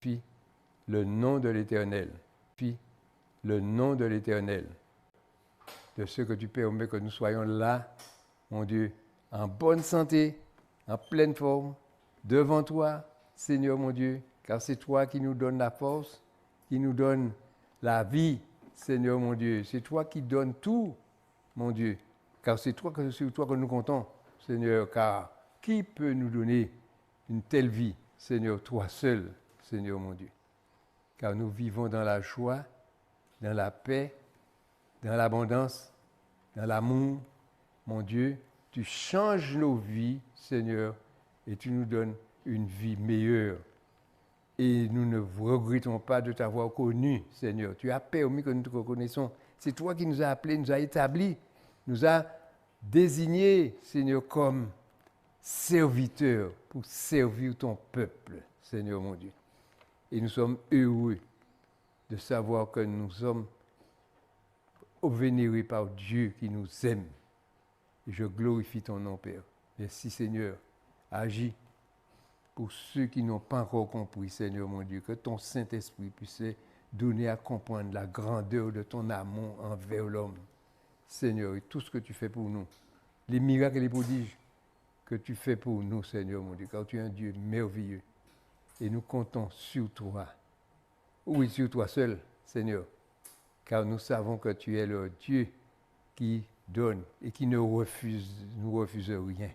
Puis le nom de l'Éternel. Puis le nom de l'Éternel. De ce que tu permets que nous soyons là, mon Dieu, en bonne santé, en pleine forme, devant toi, Seigneur mon Dieu, car c'est toi qui nous donnes la force, qui nous donne la vie, Seigneur mon Dieu. C'est toi qui donnes tout, mon Dieu, car c'est sur toi que nous comptons, Seigneur, car qui peut nous donner une telle vie, Seigneur, toi seul, Seigneur mon Dieu. Car nous vivons dans la joie, dans la paix, dans l'abondance, dans l'amour, mon Dieu. Tu changes nos vies, Seigneur, et tu nous donnes une vie meilleure. Et nous ne regrettons pas de t'avoir connu, Seigneur. Tu as permis que nous te reconnaissions. C'est toi qui nous as appelés, nous as établis, nous as désignés, Seigneur, comme serviteurs pour servir ton peuple, Seigneur mon Dieu. Et nous sommes heureux de savoir que nous sommes vénérés par Dieu qui nous aime. Et je glorifie ton nom, Père. Merci, Seigneur. Agis pour ceux qui n'ont pas encore compris, Seigneur mon Dieu, que ton Saint-Esprit puisse donner à comprendre la grandeur de ton amour envers l'homme. Seigneur, et tout ce que tu fais pour nous, les miracles et les prodiges que tu fais pour nous, Seigneur mon Dieu, car tu es un Dieu merveilleux. Et nous comptons sur toi. Oui, sur toi seul, Seigneur, car nous savons que tu es le Dieu qui donne et qui nous refuse rien,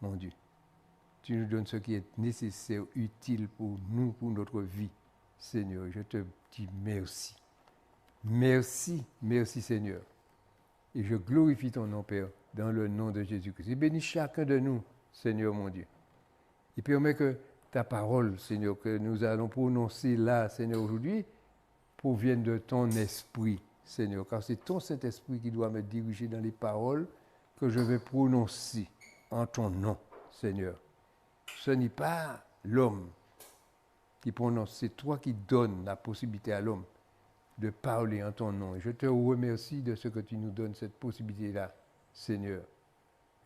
mon Dieu. Tu nous donnes ce qui est nécessaire, utile pour nous, pour notre vie. Seigneur, je te dis merci. Merci, merci Seigneur. Et je glorifie ton nom, Père, dans le nom de Jésus-Christ. Et bénis chacun de nous, Seigneur mon Dieu. Et permets que ta parole, Seigneur, que nous allons prononcer là, Seigneur, aujourd'hui, provienne de ton esprit, Seigneur. Car c'est ton Saint-Esprit qui doit me diriger dans les paroles que je vais prononcer en ton nom, Seigneur. Ce n'est pas l'homme qui prononce, c'est toi qui donnes la possibilité à l'homme de parler en ton nom. Et je te remercie de ce que tu nous donnes, cette possibilité-là, Seigneur.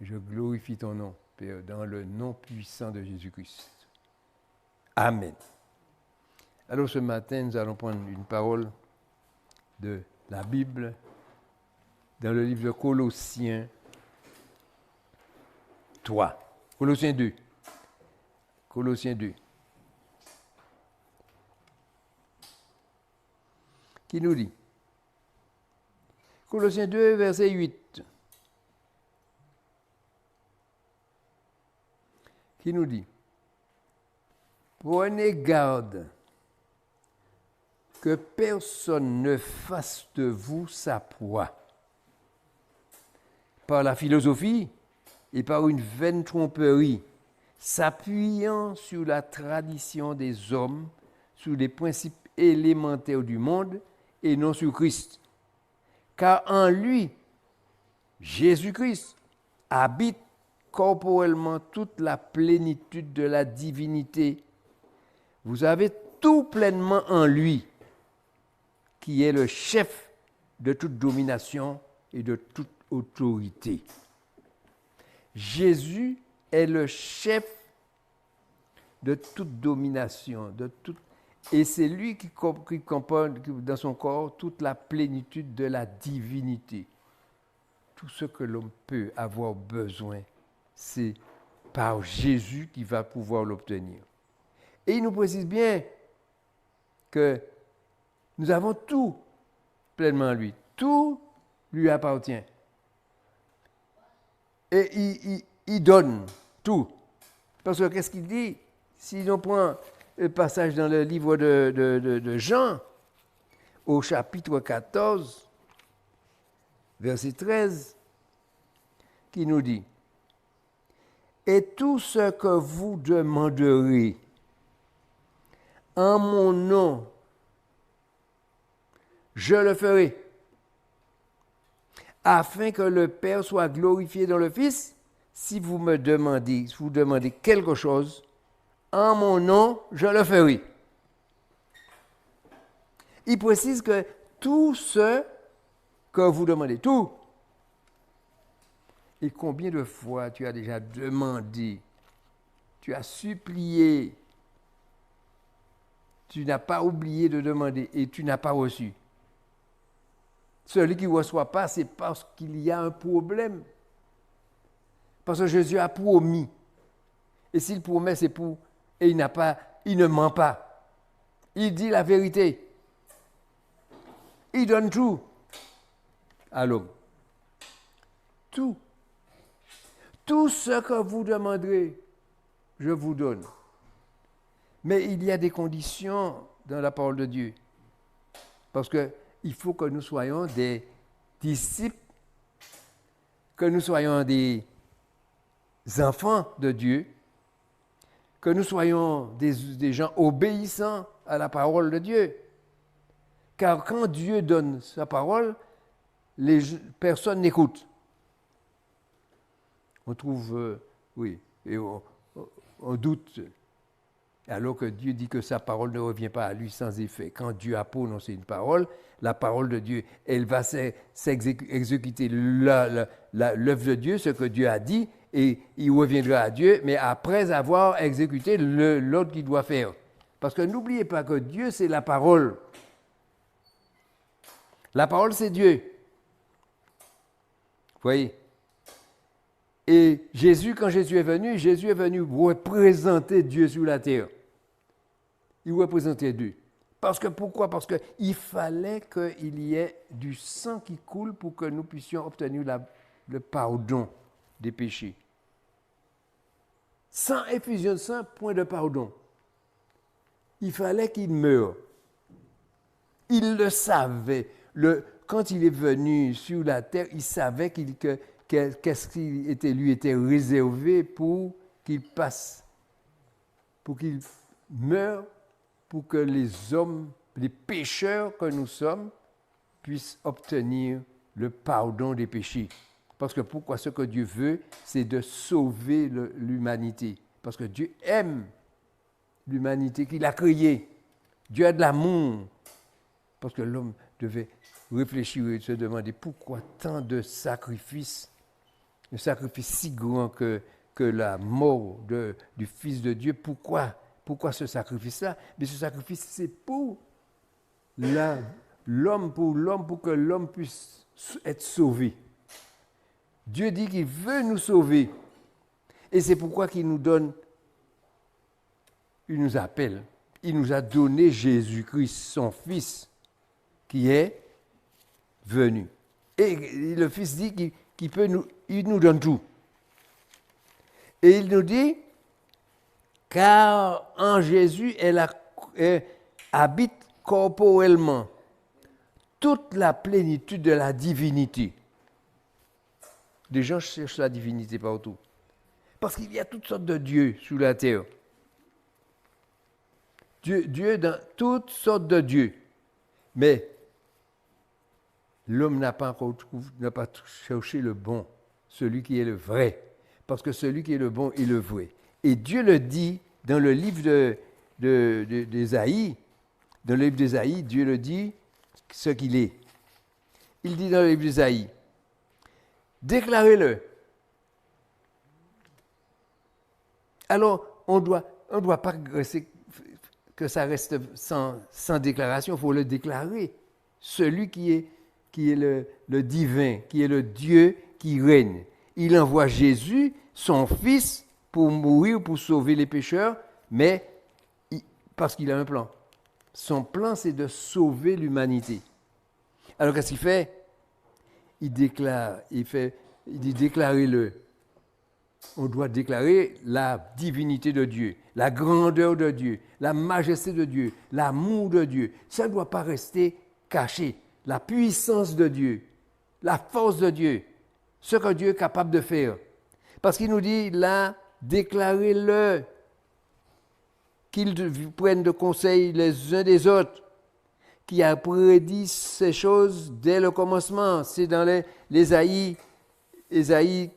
Je glorifie ton nom, Père, dans le nom puissant de Jésus-Christ. Amen. Alors ce matin, nous allons prendre une parole de la Bible dans le livre de Colossiens 3. Colossiens 2. Colossiens 2. Qui nous dit? Colossiens 2, verset 8. Qui nous dit? Prenez garde que personne ne fasse de vous sa proie par la philosophie et par une vaine tromperie, s'appuyant sur la tradition des hommes, sur les principes élémentaires du monde et non sur Christ. Car en lui, Jésus-Christ, habite corporellement toute la plénitude de la divinité. Vous avez tout pleinement en lui, qui est le chef de toute domination et de toute autorité. Jésus est le chef de toute domination, et c'est lui qui comporte dans son corps toute la plénitude de la divinité. Tout ce que l'homme peut avoir besoin, c'est par Jésus qu'il va pouvoir l'obtenir. Et il nous précise bien que nous avons tout pleinement en lui. Tout lui appartient. Et il donne tout. Parce que qu'est-ce qu'il dit? Si on prend le passage dans le livre de Jean, au chapitre 14, verset 13, qui nous dit: et tout ce que vous demanderez en mon nom, je le ferai, afin que le Père soit glorifié dans le Fils. Si vous demandez quelque chose, en mon nom, je le ferai. Il précise que tout ce que vous demandez, tout. Et combien de fois tu as déjà demandé, tu as supplié, tu n'as pas oublié de demander et tu n'as pas reçu. Celui qui ne reçoit pas, c'est parce qu'il y a un problème. Parce que Jésus a promis. Et s'il promet, c'est pour... Et il ne ment pas. Il dit la vérité. Il donne tout à l'homme. Tout. Tout ce que vous demanderez, je vous donne. Mais il y a des conditions dans la parole de Dieu. Parce qu'il faut que nous soyons des disciples, que nous soyons des enfants de Dieu, que nous soyons des gens obéissants à la parole de Dieu. Car quand Dieu donne sa parole, les personnes n'écoutent. On trouve, et on doute, alors que Dieu dit que sa parole ne revient pas à lui sans effet. Quand Dieu a prononcé une parole, la parole de Dieu, elle va exécuter l'œuvre de Dieu, ce que Dieu a dit, et il reviendra à Dieu, mais après avoir exécuté l'autre qu'il doit faire. Parce que n'oubliez pas que Dieu, c'est la parole. La parole, c'est Dieu. Vous voyez? Et Jésus, quand Jésus est venu représenter Dieu sur la terre. Il représentait Dieu. Pourquoi? Parce qu'il fallait qu'il y ait du sang qui coule pour que nous puissions obtenir le pardon des péchés. Sans effusion de sang, point de pardon. Il fallait qu'il meure. Il le savait. Quand il est venu sur la terre, il savait qu'est-ce qui lui était réservé pour qu'il passe, pour qu'il meure, pour que les hommes, les pécheurs que nous sommes, puissent obtenir le pardon des péchés. Parce que pourquoi? Ce que Dieu veut, c'est de sauver l'humanité. Parce que Dieu aime l'humanité qu'il a créée. Dieu a de l'amour. Parce que l'homme devait réfléchir et se demander pourquoi tant de sacrifices, un sacrifice si grand que la mort du Fils de Dieu. Pourquoi ce sacrifice-là? Mais ce sacrifice, c'est pour l'homme, pour que l'homme puisse être sauvé. Dieu dit qu'il veut nous sauver. Et c'est pourquoi il nous appelle. Il nous a donné Jésus-Christ, son Fils, qui est venu. Et le Fils dit il nous donne tout. Et il nous dit, car en Jésus, elle habite corporellement toute la plénitude de la divinité. Des gens cherchent la divinité partout. Parce qu'il y a toutes sortes de dieux sur la terre. Dieu dans toutes sortes de dieux. Mais l'homme n'a pas cherché le bon, celui qui est le vrai. Parce que celui qui est le bon est le vrai. Et Dieu le dit dans le livre d'Ésaïe. Dans le livre d'Ésaïe, Dieu le dit ce qu'il est. Il dit dans le livre d'Ésaïe, déclarez-le. Alors, on ne doit pas que ça reste sans déclaration, il faut le déclarer. Celui qui est le divin, qui est le Dieu qui règne. Il envoie Jésus, son Fils, pour mourir, pour sauver les pécheurs, mais parce qu'il a un plan. Son plan, c'est de sauver l'humanité. Alors, qu'est-ce qu'il fait? Il dit déclarez-le. On doit déclarer la divinité de Dieu, la grandeur de Dieu, la majesté de Dieu, l'amour de Dieu. Ça ne doit pas rester caché. La puissance de Dieu, la force de Dieu, ce que Dieu est capable de faire. Parce qu'il nous dit là, déclarez-le, qu'ils prennent de conseil les uns des autres, qui a prédit ces choses dès le commencement. C'est dans l'Ésaïe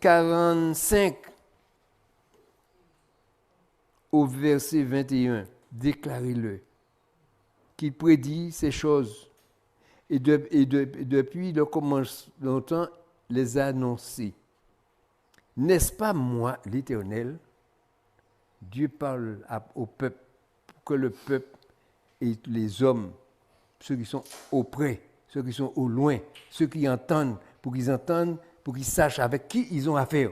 45, au verset 21. Déclarez-le, qu'il prédit ces choses. Et depuis le commencement, longtemps, les a annoncés. N'est-ce pas moi, l'Éternel? Dieu parle au peuple, pour que le peuple Et les hommes, ceux qui sont auprès, ceux qui sont au loin, ceux qui entendent, pour qu'ils sachent avec qui ils ont affaire.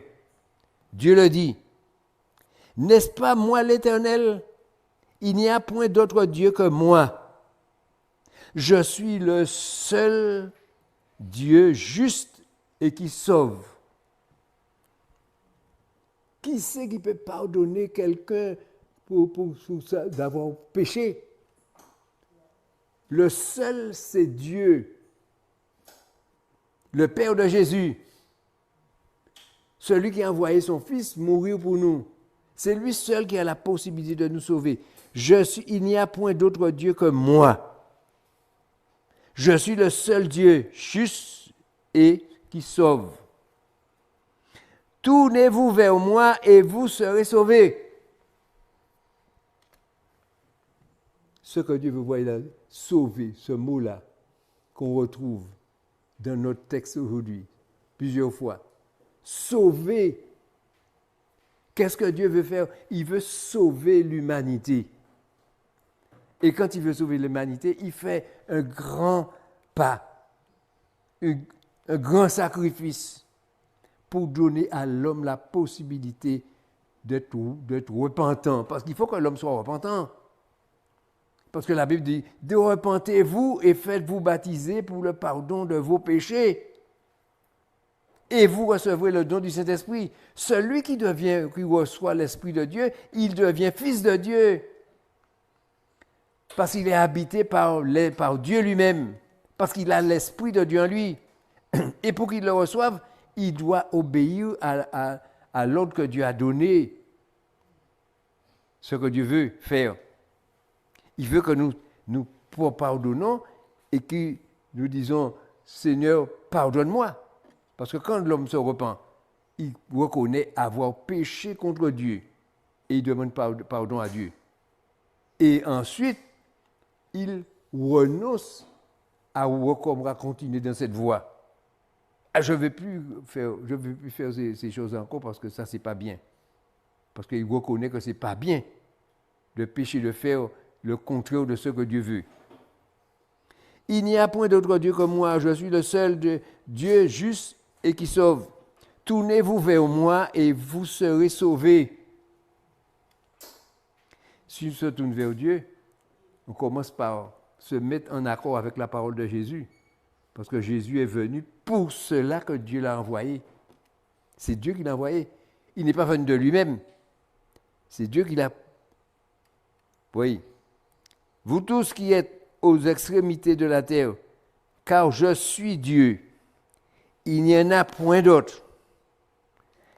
Dieu le dit. N'est-ce pas moi l'Éternel? Il n'y a point d'autre Dieu que moi. Je suis le seul Dieu juste et qui sauve. Qui c'est qui peut pardonner quelqu'un pour ça, d'avoir péché? Le seul, c'est Dieu, le Père de Jésus, celui qui a envoyé son Fils mourir pour nous. C'est lui seul qui a la possibilité de nous sauver. Il n'y a point d'autre Dieu que moi. Je suis le seul Dieu juste et qui sauve. Tournez-vous vers moi et vous serez sauvés. Ce que Dieu veut voir, il a sauvé, ce mot-là, qu'on retrouve dans notre texte aujourd'hui, plusieurs fois. Sauver. Qu'est-ce que Dieu veut faire? Il veut sauver l'humanité. Et quand il veut sauver l'humanité, il fait un grand pas, un grand sacrifice pour donner à l'homme la possibilité d'être repentant. Parce qu'il faut que l'homme soit repentant. Parce que la Bible dit, « Repentez-vous et faites-vous baptiser pour le pardon de vos péchés. Et vous recevrez le don du Saint-Esprit. » Celui qui reçoit l'Esprit de Dieu, il devient fils de Dieu. Parce qu'il est habité par Dieu lui-même. Parce qu'il a l'Esprit de Dieu en lui. Et pour qu'il le reçoive, il doit obéir à l'ordre que Dieu a donné. Ce que Dieu veut faire. Il veut que nous pardonnons et que nous disons, Seigneur, pardonne-moi. Parce que quand l'homme se repent, il reconnaît avoir péché contre Dieu et il demande pardon à Dieu. Et ensuite, il renonce à continuer dans cette voie. Je ne vais plus faire ces choses encore parce que ça, ce n'est pas bien. Parce qu'il reconnaît que ce n'est pas bien de pécher, de faire le contraire de ce que Dieu veut. Il n'y a point d'autre Dieu que moi, je suis le seul Dieu juste et qui sauve. Tournez-vous vers moi et vous serez sauvés. Si on se tourne vers Dieu, on commence par se mettre en accord avec la parole de Jésus. Parce que Jésus est venu pour cela que Dieu l'a envoyé. C'est Dieu qui l'a envoyé. Il n'est pas venu de lui-même. C'est Dieu qui l'a. Oui. Vous tous qui êtes aux extrémités de la terre, car je suis Dieu. Il n'y en a point d'autre.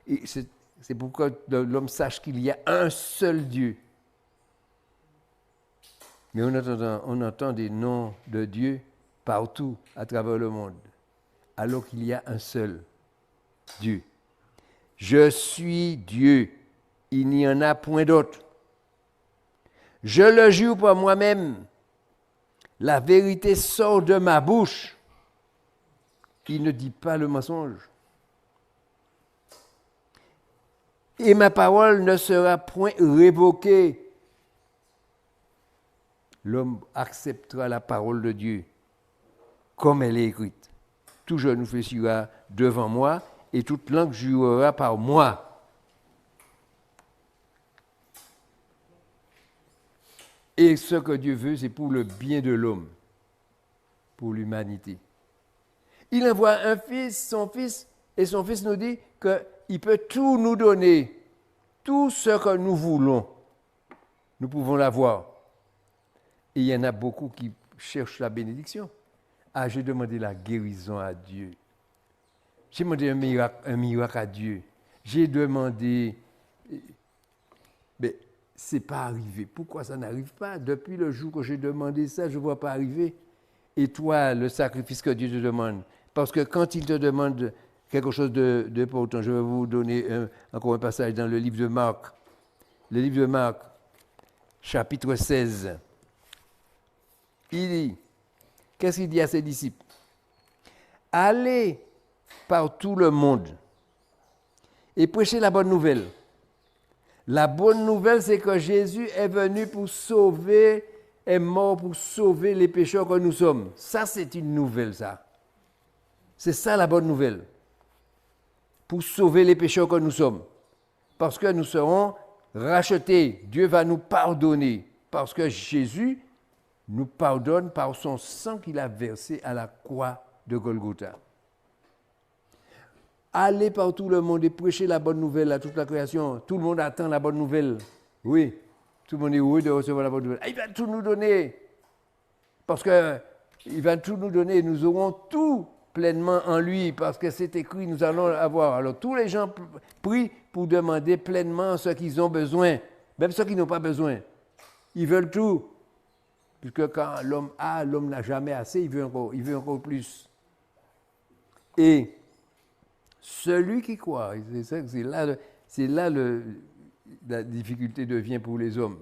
Et c'est pourquoi l'homme sache qu'il y a un seul Dieu. Mais on entend des noms de Dieu partout à travers le monde, alors qu'il y a un seul Dieu. Je suis Dieu. Il n'y en a point d'autre. Je le jure par moi-même. La vérité sort de ma bouche. Il ne dit pas le mensonge. Et ma parole ne sera point révoquée. L'homme acceptera la parole de Dieu comme elle est écrite. Tout genou fléchira devant moi et toute langue jurera par moi. Et ce que Dieu veut, c'est pour le bien de l'homme, pour l'humanité. Il envoie un fils, son fils, et son fils nous dit qu'il peut tout nous donner, tout ce que nous voulons. Nous pouvons l'avoir. Et il y en a beaucoup qui cherchent la bénédiction. Ah, j'ai demandé la guérison à Dieu. J'ai demandé un miracle à Dieu. J'ai demandé... Mais ce n'est pas arrivé. Pourquoi ça n'arrive pas? Depuis le jour que j'ai demandé ça, je ne vois pas arriver. Et toi, le sacrifice que Dieu te demande. Parce que quand il te demande quelque chose de important, je vais vous donner encore un passage dans le livre de Marc. Le livre de Marc, chapitre 16. Il dit, qu'est-ce qu'il dit à ses disciples? Allez par tout le monde et prêchez la bonne nouvelle. La bonne nouvelle, c'est que Jésus est venu pour sauver, est mort pour sauver les pécheurs que nous sommes. Ça, c'est une nouvelle, ça. C'est ça la bonne nouvelle. Pour sauver les pécheurs que nous sommes. Parce que nous serons rachetés. Dieu va nous pardonner. Parce que Jésus nous pardonne par son sang qu'il a versé à la croix de Golgotha. Allez par tout le monde et prêchez la bonne nouvelle à toute la création. Tout le monde attend la bonne nouvelle. Oui, tout le monde est heureux de recevoir la bonne nouvelle. Il va tout nous donner. Parce qu'il va tout nous donner. Nous aurons tout pleinement en lui. Parce que c'est écrit, nous allons avoir. Alors tous les gens prient pour demander pleinement ce qu'ils ont besoin. Même ceux qui n'ont pas besoin. Ils veulent tout. Puisque quand l'homme a, l'homme n'a jamais assez, il veut encore plus. Et celui qui croit, c'est là la difficulté devient pour les hommes.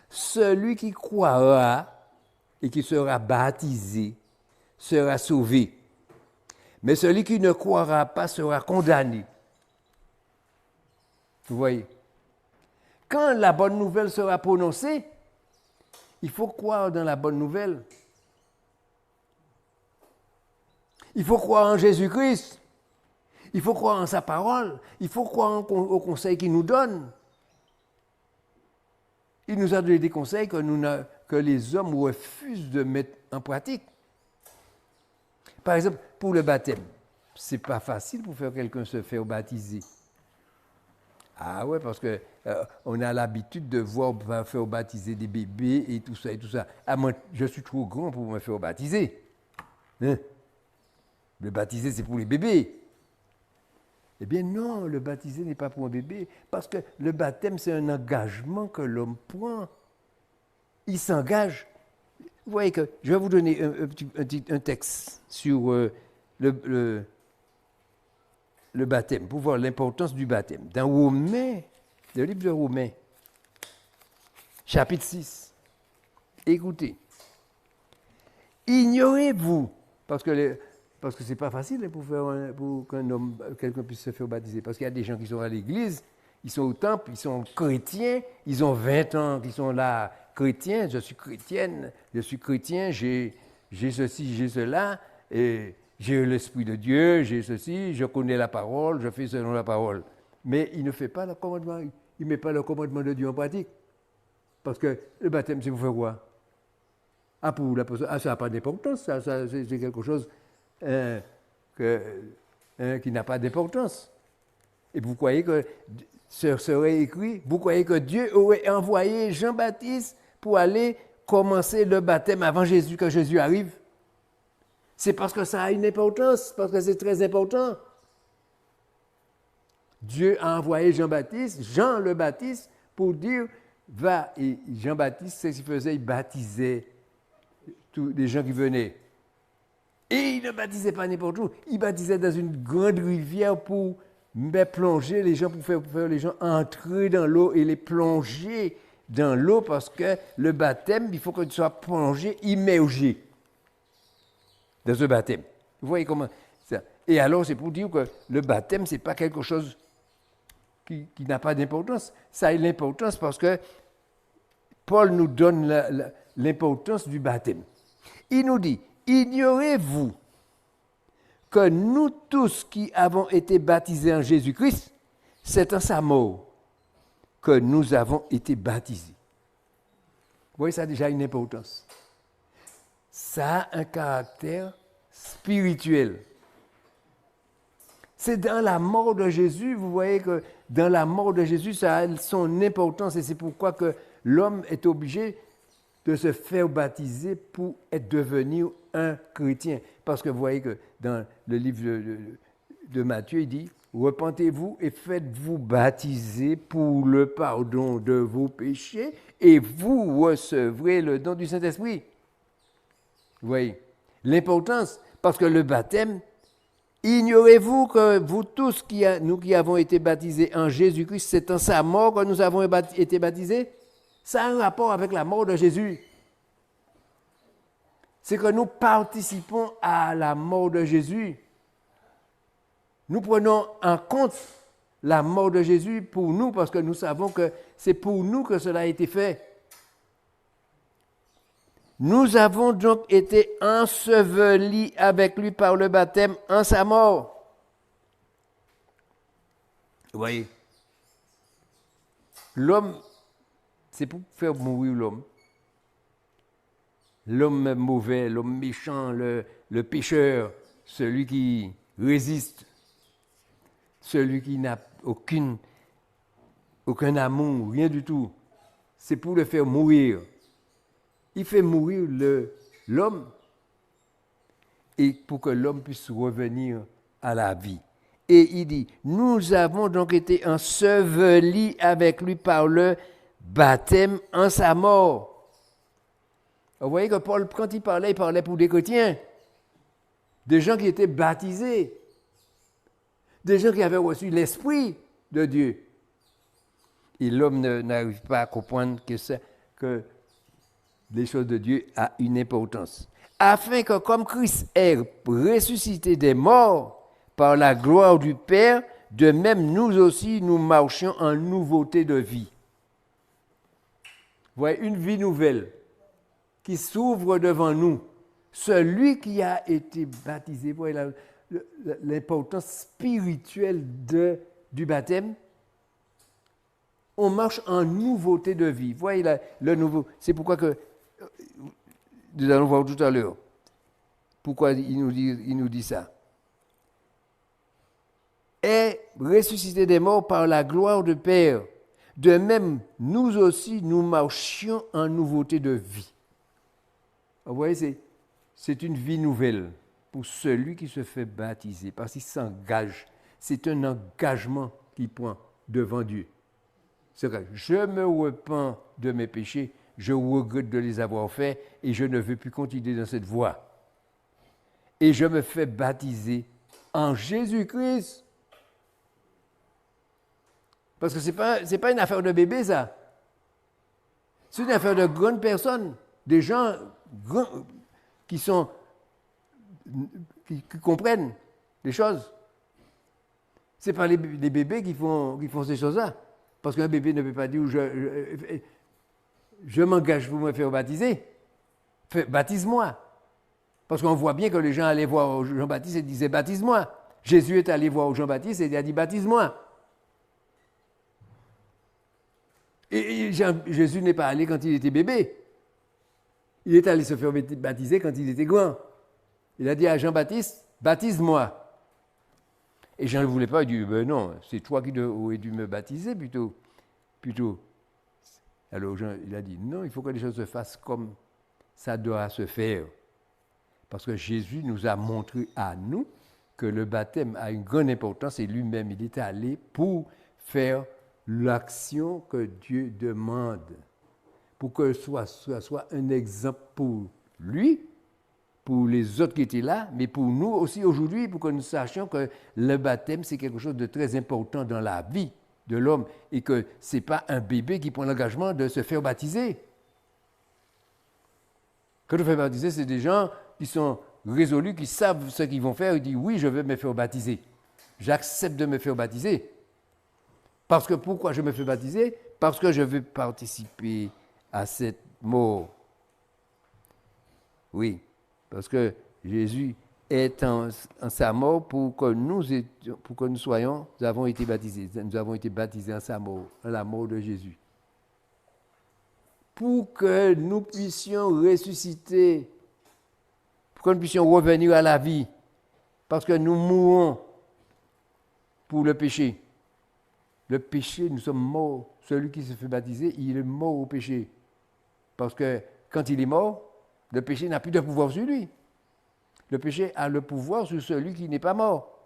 Celui qui croira et qui sera baptisé sera sauvé. Mais celui qui ne croira pas sera condamné. Vous voyez? Quand la bonne nouvelle sera prononcée, il faut croire dans la bonne nouvelle. Il faut croire en Jésus-Christ. Il faut croire en sa parole. Il faut croire au conseil qu'il nous donne. Il nous a donné des conseils que les hommes refusent de mettre en pratique. Par exemple, pour le baptême, ce n'est pas facile pour faire quelqu'un se faire baptiser. Ah ouais, parce qu'on a l'habitude de voir faire baptiser des bébés et tout ça et tout ça. Ah, moi, je suis trop grand pour me faire baptiser. Hein? Le baptiser, c'est pour les bébés. Eh bien non, le baptisé n'est pas pour un bébé, parce que le baptême, c'est un engagement que l'homme prend. Il s'engage. Vous voyez que je vais vous donner un texte sur le baptême, pour voir l'importance du baptême. Dans Romains, le livre de Romains, chapitre 6, écoutez. Ignorez-vous, parce que ce n'est pas facile pour quelqu'un puisse se faire baptiser. Parce qu'il y a des gens qui sont à l'église, ils sont au temple, ils sont chrétiens, ils ont 20 ans qu'ils sont là, chrétiens, je suis chrétienne, je suis chrétien, j'ai ceci, j'ai cela, et j'ai l'Esprit de Dieu, j'ai ceci, je connais la parole, je fais selon la parole. Mais il ne fait pas le commandement, il ne met pas le commandement de Dieu en pratique. Parce que le baptême, c'est pour faire quoi? Ah, pour la personne, ça n'a pas d'importance, ça c'est quelque chose qui n'a pas d'importance. Et vous croyez que ce serait écrit, vous croyez que Dieu aurait envoyé Jean-Baptiste pour aller commencer le baptême avant Jésus, que Jésus arrive? C'est parce que ça a une importance, parce que c'est très important. Dieu a envoyé Jean-Baptiste, Jean le Baptiste, pour dire, va. Et Jean-Baptiste, c'est ce qu'il faisait, il baptisait tous les gens qui venaient. Et il ne baptisait pas n'importe où, il baptisait dans une grande rivière pour plonger les gens, pour faire les gens entrer dans l'eau et les plonger dans l'eau, parce que le baptême, il faut que tu sois plongé, immergé dans ce baptême. Vous voyez comment ça. Et alors, c'est pour dire que le baptême, ce n'est pas quelque chose qui n'a pas d'importance. Ça a l'importance parce que Paul nous donne l'importance du baptême. Il nous dit, ignorez-vous que nous tous qui avons été baptisés en Jésus-Christ, c'est en sa mort que nous avons été baptisés. Vous voyez, ça a déjà une importance. Ça a un caractère spirituel. C'est dans la mort de Jésus, vous voyez que dans la mort de Jésus, ça a son importance et c'est pourquoi que l'homme est obligé de se faire baptiser pour devenir un chrétien. Parce que vous voyez que dans le livre de Matthieu, il dit « Repentez-vous et faites-vous baptiser pour le pardon de vos péchés et vous recevrez le don du Saint-Esprit. » Vous voyez l'importance, parce que le baptême, ignorez-vous que vous tous, nous qui avons été baptisés en Jésus-Christ, c'est en sa mort que nous avons été baptisés? Ça a un rapport avec la mort de Jésus. C'est que nous participons à la mort de Jésus. Nous prenons en compte la mort de Jésus pour nous, parce que nous savons que c'est pour nous que cela a été fait. Nous avons donc été ensevelis avec lui par le baptême en sa mort. Vous voyez, l'homme, c'est pour faire mourir l'homme. L'homme mauvais, l'homme méchant, le pécheur, celui qui résiste, celui qui n'a aucun amour, rien du tout. C'est pour le faire mourir. Il fait mourir l'homme et pour que l'homme puisse revenir à la vie. Et il dit, nous avons donc été ensevelis avec lui par le baptême en sa mort. Vous voyez que Paul, quand il parlait pour des chrétiens, des gens qui étaient baptisés, des gens qui avaient reçu l'Esprit de Dieu. Et l'homme n'arrive pas à comprendre que les choses de Dieu ont une importance. Afin que comme Christ est ressuscité des morts par la gloire du Père, de même nous aussi nous marchions en nouveauté de vie. Vous voyez, une vie nouvelle qui s'ouvre devant nous. Celui qui a été baptisé, vous voyez l'importance spirituelle du baptême, on marche en nouveauté de vie. Vous voyez le nouveau. C'est pourquoi que nous allons voir tout à l'heure. Pourquoi il nous dit ça. Est ressuscité des morts par la gloire du Père. De même, nous aussi, nous marchions en nouveauté de vie. Vous voyez, c'est une vie nouvelle pour celui qui se fait baptiser, parce qu'il s'engage. C'est un engagement qu'il prend devant Dieu. C'est vrai, je me repens de mes péchés, je regrette de les avoir faits et je ne veux plus continuer dans cette voie. Et je me fais baptiser en Jésus-Christ. Parce que ce n'est pas une affaire de bébé, ça. C'est une affaire de grandes personnes, des gens qui comprennent les choses. Ce n'est pas les bébés qui font ces choses-là. Parce qu'un bébé ne peut pas dire je m'engage pour me faire baptiser. Baptise-moi. Parce qu'on voit bien que les gens allaient voir Jean-Baptiste et disaient baptise-moi. Jésus est allé voir Jean-Baptiste et il a dit baptise-moi. Et Jésus n'est pas allé quand il était bébé. Il est allé se faire baptiser quand il était grand. Il a dit à Jean-Baptiste, baptise-moi. Et Jean ne voulait pas, il dit, ben non, c'est toi qui aurais dû me baptiser plutôt. Alors Jean, il a dit, non, il faut que les choses se fassent comme ça doit se faire. Parce que Jésus nous a montré à nous que le baptême a une grande importance et lui-même, il est allé pour faire l'action que Dieu demande. Pour que ce soit un exemple pour lui, pour les autres qui étaient là, mais pour nous aussi aujourd'hui, pour que nous sachions que le baptême, c'est quelque chose de très important dans la vie de l'homme et que ce n'est pas un bébé qui prend l'engagement de se faire baptiser. Quand on fait baptiser, c'est des gens qui sont résolus, qui savent ce qu'ils vont faire, ils disent oui, je veux me faire baptiser. J'accepte de me faire baptiser. Parce que pourquoi je me fais baptiser? Parce que je veux participer à cette mort. Oui, parce que Jésus est en sa mort pour que nous avons été baptisés. Nous avons été baptisés en sa mort, en la mort de Jésus. Pour que nous puissions ressusciter, pour que nous puissions revenir à la vie, parce que nous mourons pour le péché. Le péché, nous sommes morts. Celui qui se fait baptiser, il est mort au péché. Parce que quand il est mort, le péché n'a plus de pouvoir sur lui. Le péché a le pouvoir sur celui qui n'est pas mort.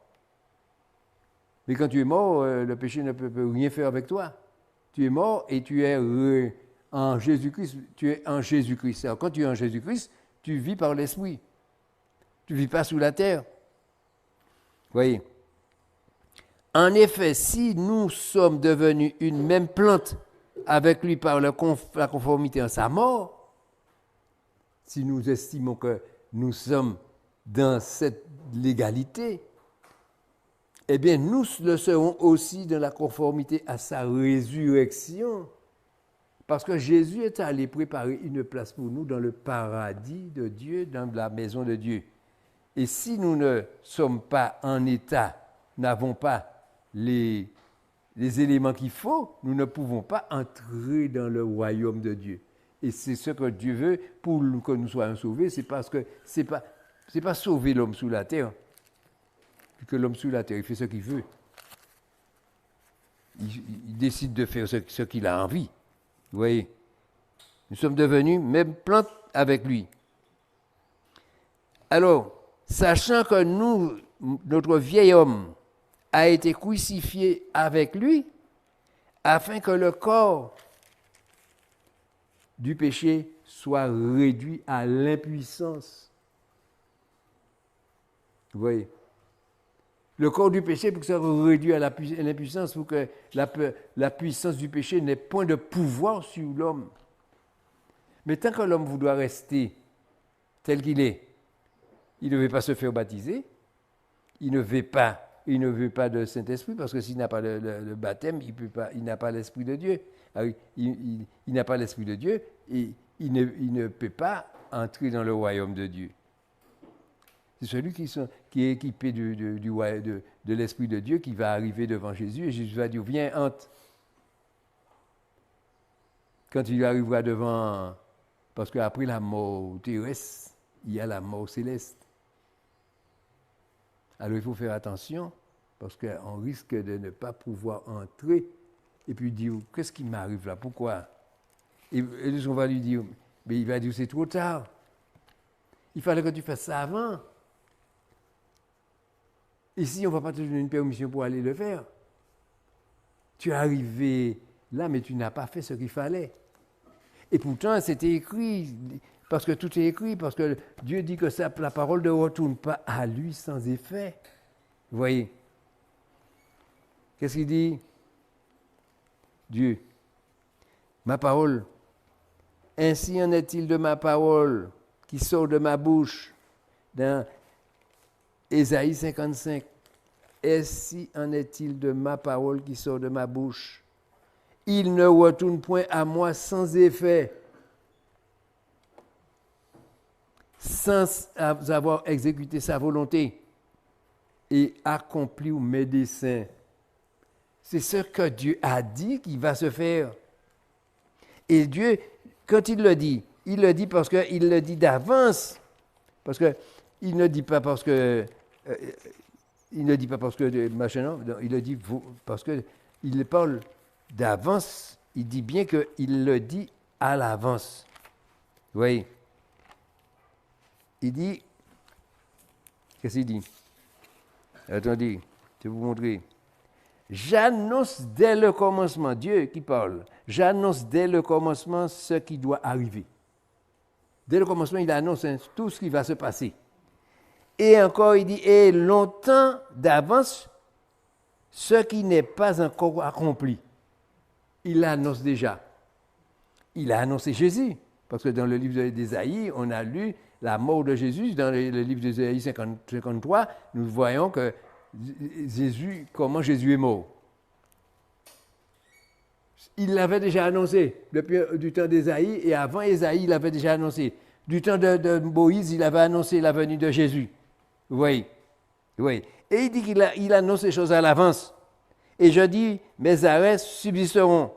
Mais quand tu es mort, le péché ne peut rien faire avec toi. Tu es mort et tu es en Jésus-Christ. Tu es en Jésus-Christ. Alors quand tu es en Jésus-Christ, tu vis par l'esprit. Tu ne vis pas sous la terre. Voyez. En effet, si nous sommes devenus une même plante avec lui par la conformité à sa mort, si nous estimons que nous sommes dans cette légalité, eh bien nous le serons aussi dans la conformité à sa résurrection. Parce que Jésus est allé préparer une place pour nous dans le paradis de Dieu, dans la maison de Dieu. Et si nous ne sommes pas en état, n'avons pas les éléments qu'il faut, nous ne pouvons pas entrer dans le royaume de Dieu. Et c'est ce que Dieu veut pour que nous soyons sauvés. C'est parce que c'est pas sauver l'homme sous la terre. Puis que l'homme sous la terre, il fait ce qu'il veut. Il décide de faire ce qu'il a envie. Vous voyez, nous sommes devenus même plantes avec lui. Alors, sachant que notre vieil homme a été crucifié avec lui, afin que le corps du péché soit réduit à l'impuissance. Vous voyez, le corps du péché, pour que ça soit réduit à l'impuissance, pour que la puissance du péché n'ait point de pouvoir sur l'homme. Mais tant que l'homme voudra rester tel qu'il est, il ne veut pas se faire baptiser, il ne veut pas de Saint-Esprit, parce que s'il n'a pas le baptême, il n'a pas l'Esprit de Dieu. Alors, il n'a pas l'Esprit de Dieu et il ne peut pas entrer dans le royaume de Dieu. C'est celui qui est équipé de l'Esprit de Dieu qui va arriver devant Jésus et Jésus va dire, viens, entre. Quand il arrivera devant, parce qu'après la mort terrestre, il y a la mort céleste. Alors il faut faire attention, parce qu'on risque de ne pas pouvoir entrer et puis dire, qu'est-ce qui m'arrive là, pourquoi? Et on va lui dire, mais il va dire, c'est trop tard. Il fallait que tu fasses ça avant. Ici, on ne va pas te donner une permission pour aller le faire. Tu es arrivé là, mais tu n'as pas fait ce qu'il fallait. Et pourtant, c'était écrit, parce que tout est écrit, parce que Dieu dit que la parole ne retourne pas à lui sans effet. Vous voyez? Qu'est-ce qu'il dit? Dieu. Ma parole. Ainsi en est-il de ma parole qui sort de ma bouche. Dans Ésaïe 55. Ainsi en est-il de ma parole qui sort de ma bouche. Il ne retourne point à moi sans effet, sans avoir exécuté sa volonté et accompli mes desseins. C'est ce que Dieu a dit qui va se faire. Et Dieu, quand il le dit parce qu'il le dit d'avance. Parce qu'il ne dit pas parce que... il ne dit pas parce que machin, non, il le dit parce qu'il parle d'avance, il dit bien qu'il le dit à l'avance. Vous voyez? Il dit, qu'est-ce qu'il dit? Attendez, je vais vous montrer. J'annonce dès le commencement, Dieu qui parle, j'annonce dès le commencement ce qui doit arriver. Dès le commencement, il annonce tout ce qui va se passer. Et encore, il dit, et longtemps d'avance, ce qui n'est pas encore accompli. Il l'annonce déjà. Il a annoncé Jésus. Parce que dans le livre d'Ésaïe, on a lu la mort de Jésus. Dans le livre d'Ésaïe 53, nous voyons que comment Jésus est mort. Il l'avait déjà annoncé depuis du temps d'Ésaïe, et avant Ésaïe, il l'avait déjà annoncé. Du temps de Moïse, il avait annoncé la venue de Jésus. Oui. Et il dit qu'il annonce les choses à l'avance. Et je dis, mes arrêts subsisteront.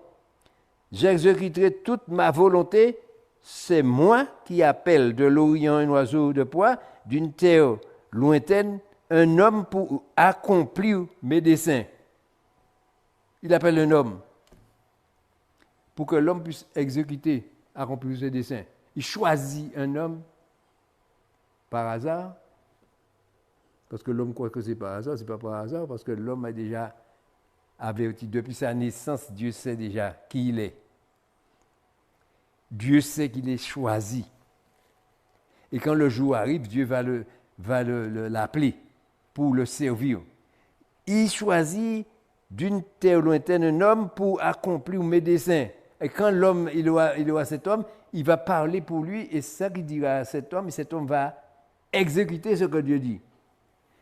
J'exécuterai toute ma volonté. C'est moi qui appelle de l'Orient un oiseau de proie, d'une terre lointaine, un homme pour accomplir mes desseins. Il appelle un homme pour que l'homme puisse exécuter, accomplir ses desseins. Il choisit un homme par hasard, parce que l'homme croit que c'est par hasard, c'est pas par hasard, parce que l'homme a déjà averti, depuis sa naissance, Dieu sait déjà qui il est. Dieu sait qu'il est choisi. Et quand le jour arrive, Dieu va l'appeler pour le servir. Il choisit d'une terre lointaine un homme pour accomplir mes desseins. Et quand l'homme, il aura cet homme, il va parler pour lui, et c'est ça qu'il dira à cet homme, et cet homme va exécuter ce que Dieu dit.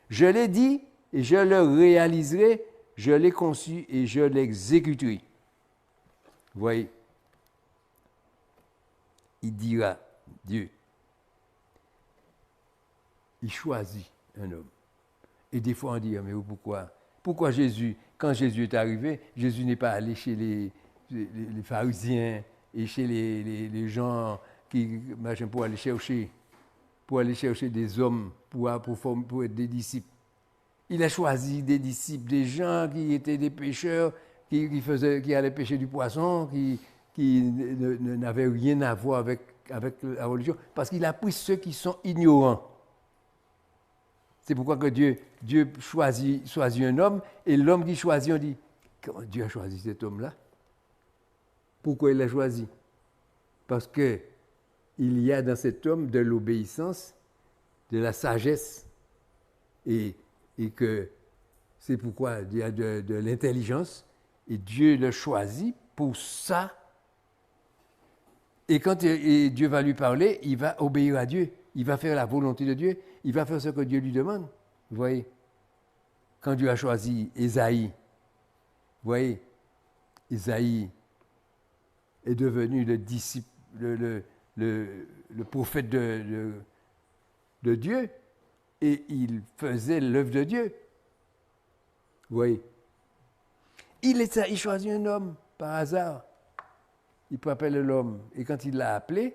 Je l'ai dit, et je le réaliserai, je l'ai conçu, et je l'exécuterai. Vous voyez? il dira, Dieu, il choisit un homme. Et des fois, on dit, mais pourquoi? Pourquoi Jésus, quand Jésus est arrivé, Jésus n'est pas allé chez les pharisiens et chez les gens qui, pour aller chercher des hommes pour être des disciples. Il a choisi des disciples, des gens qui étaient des pêcheurs, qui allaient pêcher du poisson, qui n'avaient rien à voir avec la religion, parce qu'il a pris ceux qui sont ignorants. C'est pourquoi que Dieu choisit un homme, et l'homme qui choisit, on dit, comment Dieu a choisi cet homme-là? Pourquoi il l'a choisi? Parce qu'il y a dans cet homme de l'obéissance, de la sagesse, et que c'est pourquoi il y a de l'intelligence, et Dieu le choisit pour ça. Et quand Dieu va lui parler, il va obéir à Dieu, il va faire la volonté de Dieu, il va faire ce que Dieu lui demande. Vous voyez? Quand Dieu a choisi Ésaïe, vous voyez, Ésaïe est devenu le disciple, le prophète de Dieu, et il faisait l'œuvre de Dieu. Vous voyez? Il choisit un homme par hasard. Il peut appeler l'homme. Et quand il l'a appelé,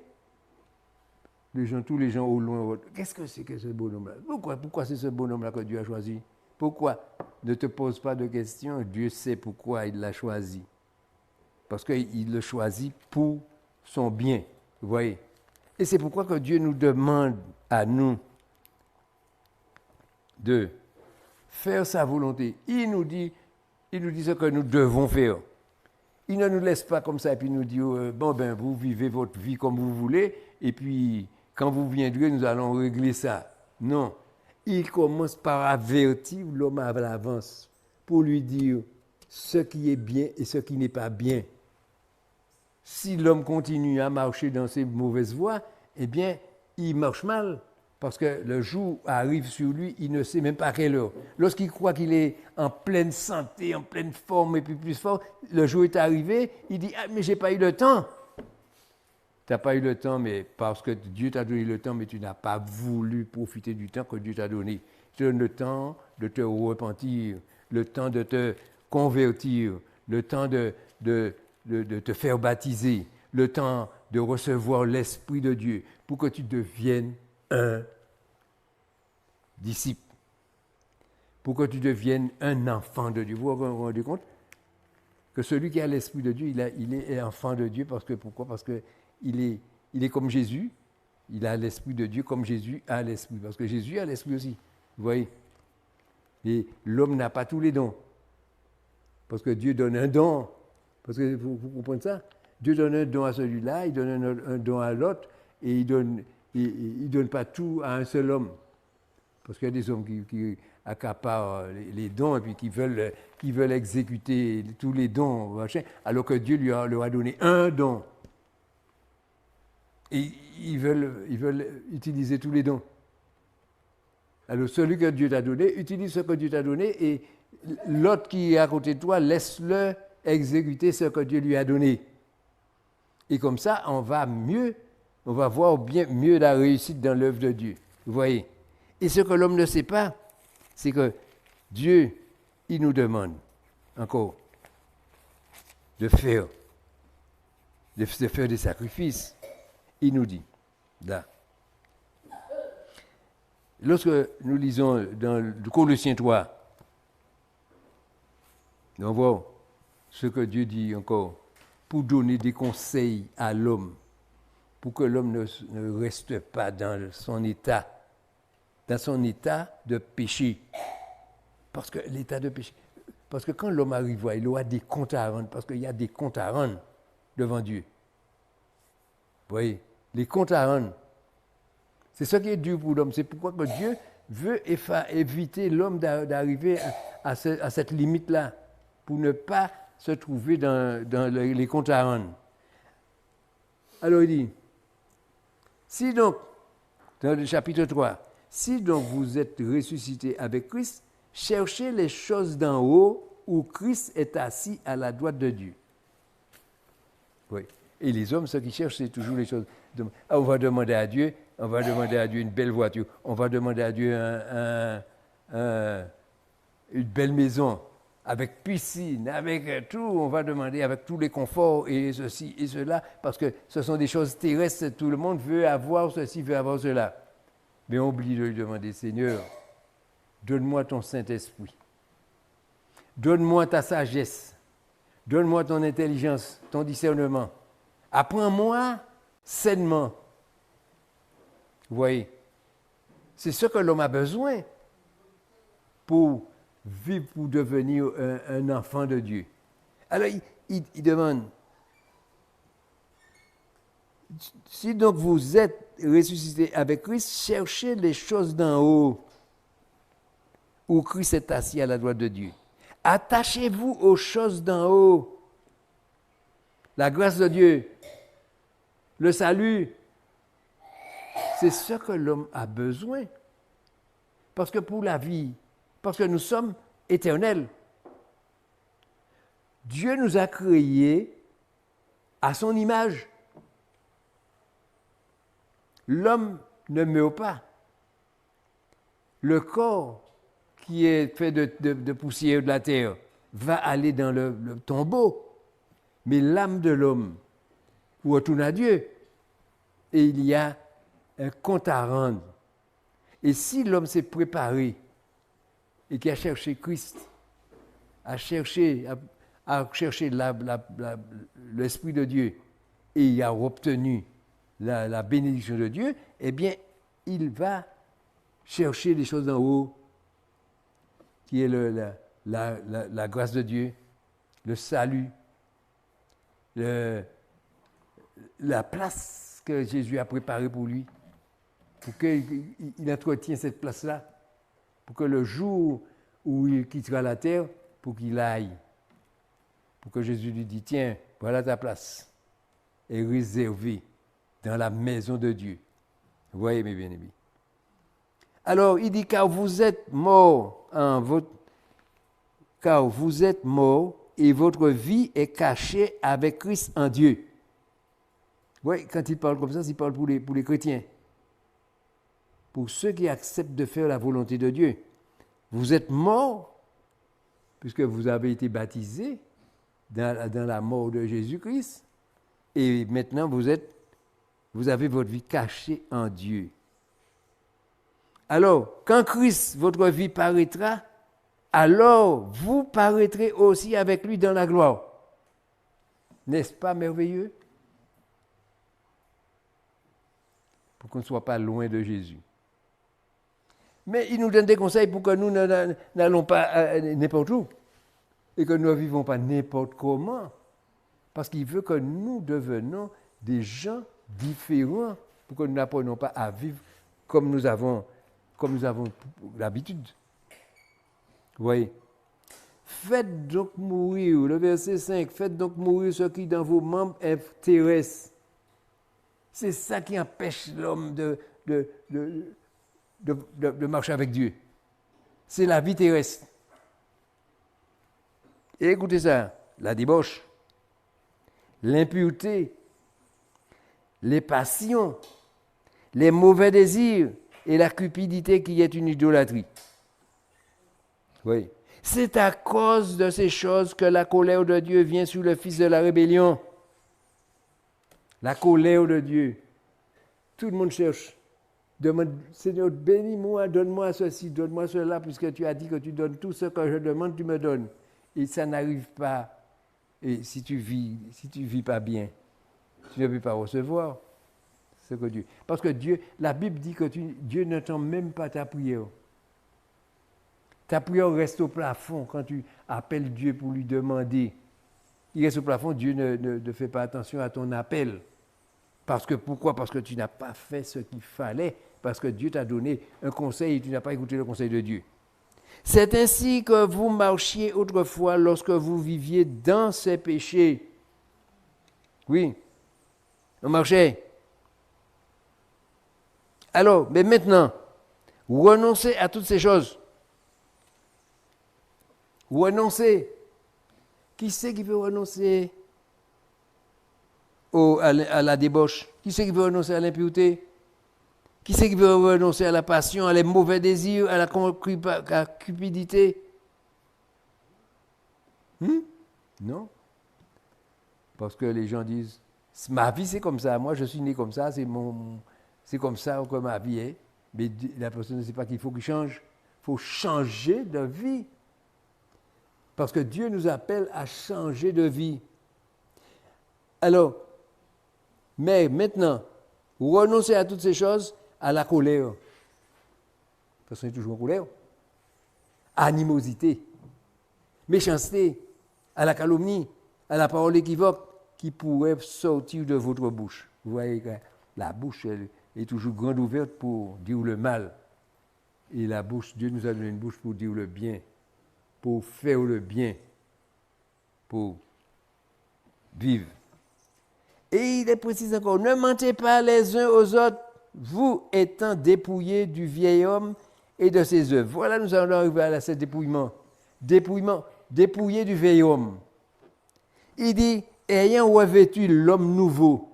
tous les gens au loin, qu'est-ce que c'est que ce bonhomme-là? Pourquoi c'est ce bonhomme-là que Dieu a choisi? Pourquoi? Ne te pose pas de questions. Dieu sait pourquoi il l'a choisi. Parce qu'il le choisit pour son bien. Vous voyez? Et c'est pourquoi que Dieu nous demande à nous de faire sa volonté. Il nous dit ce que nous devons faire. Il ne nous laisse pas comme ça et puis nous dit vous vivez votre vie comme vous voulez et puis quand vous viendrez, nous allons régler ça. Non. Il commence par avertir l'homme à l'avance pour lui dire ce qui est bien et ce qui n'est pas bien. Si l'homme continue à marcher dans ces mauvaises voies, eh bien, il marche mal. Parce que le jour arrive sur lui, il ne sait même pas à quelle heure. Lorsqu'il croit qu'il est en pleine santé, en pleine forme et puis plus fort, le jour est arrivé, il dit « Ah, mais j'ai pas eu le temps !» Tu n'as pas eu le temps, mais parce que Dieu t'a donné le temps, mais tu n'as pas voulu profiter du temps que Dieu t'a donné. Tu donnes le temps de te repentir, le temps de te convertir, le temps de te faire baptiser, le temps de recevoir l'Esprit de Dieu pour que tu deviennes un disciple, pour que tu deviennes un enfant de Dieu. Vous vous rendez compte que celui qui a l'Esprit de Dieu, il est enfant de Dieu. Pourquoi? Parce qu'il est comme Jésus, il a l'Esprit de Dieu comme Jésus a l'Esprit. Parce que Jésus a l'Esprit aussi, vous voyez. Et l'homme n'a pas tous les dons. Parce que Dieu donne un don. Parce que vous comprenez ça? Dieu donne un don à celui-là, il donne un don à l'autre, et il donne pas tout à un seul homme. Parce qu'il y a des hommes qui accaparent les dons et puis qui veulent exécuter tous les dons, machin, alors que Dieu leur a donné un don. Et ils veulent utiliser tous les dons. Alors celui que Dieu t'a donné, utilise ce que Dieu t'a donné et l'autre qui est à côté de toi, laisse-le exécuter ce que Dieu lui a donné. Et comme ça, on va voir mieux la réussite dans l'œuvre de Dieu. Vous voyez? Et ce que l'homme ne sait pas, c'est que Dieu, il nous demande encore de faire des sacrifices. Il nous dit, là, lorsque nous lisons dans le Colossiens 3, on voit ce que Dieu dit encore, pour donner des conseils à l'homme, pour que l'homme ne reste pas dans son état de péché. Parce que l'état de péché, parce que quand l'homme arrive, il aura des comptes à rendre, parce qu'il y a des comptes à rendre devant Dieu. Vous voyez, les comptes à rendre. C'est ça qui est dur pour l'homme. C'est pourquoi que Dieu veut éviter l'homme d'arriver à cette limite-là, pour ne pas se trouver dans les comptes à rendre. Alors il dit, si donc, dans le chapitre 3, si donc vous êtes ressuscités avec Christ, cherchez les choses d'en haut où Christ est assis à la droite de Dieu. Oui. Et les hommes, ce qu'ils cherchent, c'est toujours les choses. On va demander à Dieu une belle voiture. On va demander à Dieu une belle maison, avec piscine, avec tout. On va demander avec tous les conforts et ceci et cela, parce que ce sont des choses terrestres. Tout le monde veut avoir ceci, veut avoir cela. Mais on oublie de lui demander, Seigneur, donne-moi ton Saint-Esprit. Donne-moi ta sagesse. Donne-moi ton intelligence, ton discernement. Apprends-moi sainement. Vous voyez, c'est ce que l'homme a besoin pour vivre, pour devenir un enfant de Dieu. Alors, il demande, si donc vous êtes ressuscité avec Christ, cherchez les choses d'en haut, où Christ est assis à la droite de Dieu. Attachez-vous aux choses d'en haut. La grâce de Dieu, le salut, c'est ce que l'homme a besoin. Parce que pour la vie, parce que nous sommes éternels. Dieu nous a créés à son image. L'homme ne meurt pas. Le corps qui est fait de poussière de la terre va aller dans le tombeau. Mais l'âme de l'homme retourne à Dieu. Et il y a un compte à rendre. Et si l'homme s'est préparé et qui a cherché Christ, a cherché l'Esprit de Dieu et il a obtenu la bénédiction de Dieu, eh bien, il va chercher les choses d'en haut, qui est la grâce de Dieu, le salut, la place que Jésus a préparée pour lui, pour qu'il entretienne cette place-là, pour que le jour où il quittera la terre, pour qu'il aille, pour que Jésus lui dise, tiens, voilà ta place, est réservée dans la maison de Dieu. Vous voyez, mes bien-aimés. Alors, il dit, car vous êtes morts et votre vie est cachée avec Christ en Dieu. Oui, quand il parle comme ça, il parle pour les chrétiens. Pour ceux qui acceptent de faire la volonté de Dieu. Vous êtes morts, puisque vous avez été baptisés dans la mort de Jésus-Christ, et maintenant vous avez votre vie cachée en Dieu. Alors, quand Christ, votre vie paraîtra, alors vous paraîtrez aussi avec lui dans la gloire. N'est-ce pas merveilleux? Pour qu'on ne soit pas loin de Jésus. Mais il nous donne des conseils pour que nous n'allons pas n'importe où et que nous ne vivons pas n'importe comment. Parce qu'il veut que nous devenions des gens différents pour que nous n'apprenions pas à vivre comme nous avons l'habitude. Vous voyez? Faites donc mourir, le verset 5, faites donc mourir ce qui dans vos membres est terrestre. C'est ça qui empêche l'homme de marcher avec Dieu. C'est la vie terrestre. Et écoutez ça, la débauche, l'impureté, les passions, les mauvais désirs et la cupidité qui est une idolâtrie. Oui. C'est à cause de ces choses que la colère de Dieu vient sur le fils de la rébellion. La colère de Dieu. Tout le monde cherche. Demande, Seigneur, bénis-moi, donne-moi ceci, donne-moi cela, puisque tu as dit que tu donnes tout ce que je demande, tu me donnes. Et ça n'arrive pas. Et si tu vis pas bien, tu ne peux pas recevoir ce que Dieu. Parce que Dieu, la Bible dit que Dieu n'entend même pas ta prière. Ta prière reste au plafond quand tu appelles Dieu pour lui demander. Il reste au plafond, Dieu ne fait pas attention à ton appel. Pourquoi? Parce que tu n'as pas fait ce qu'il fallait, parce que Dieu t'a donné un conseil et tu n'as pas écouté le conseil de Dieu. C'est ainsi que vous marchiez autrefois lorsque vous viviez dans ces péchés. Oui, on marchait. Alors, mais maintenant, renoncez à toutes ces choses. Renoncer. Qui c'est qui veut renoncer? à la débauche? Qui c'est qui veut renoncer à l'impureté? Qui c'est qui veut renoncer à la passion, à les mauvais désirs, à la cupidité? Non. Parce que les gens disent, ma vie c'est comme ça, moi je suis né comme ça, c'est comme ça que ma vie est. Mais la personne ne sait pas qu'il faut qu'il change. Il faut changer de vie. Parce que Dieu nous appelle à changer de vie. Alors, mais maintenant, renoncer à toutes ces choses, à la colère. Parce qu'on est toujours en colère. Animosité, méchanceté, à la calomnie, à la parole équivoque qui pourrait sortir de votre bouche. Vous voyez que la bouche, elle est toujours grande ouverte pour dire le mal. Et la bouche, Dieu nous a donné une bouche pour dire le bien, pour faire le bien, pour vivre. Et il est précis encore, ne mentez pas les uns aux autres, vous étant dépouillés du vieil homme et de ses œuvres. Voilà, nous allons arriver à ce dépouillement. Dépouillé du vieil homme. Il dit, ayant revêtu l'homme nouveau.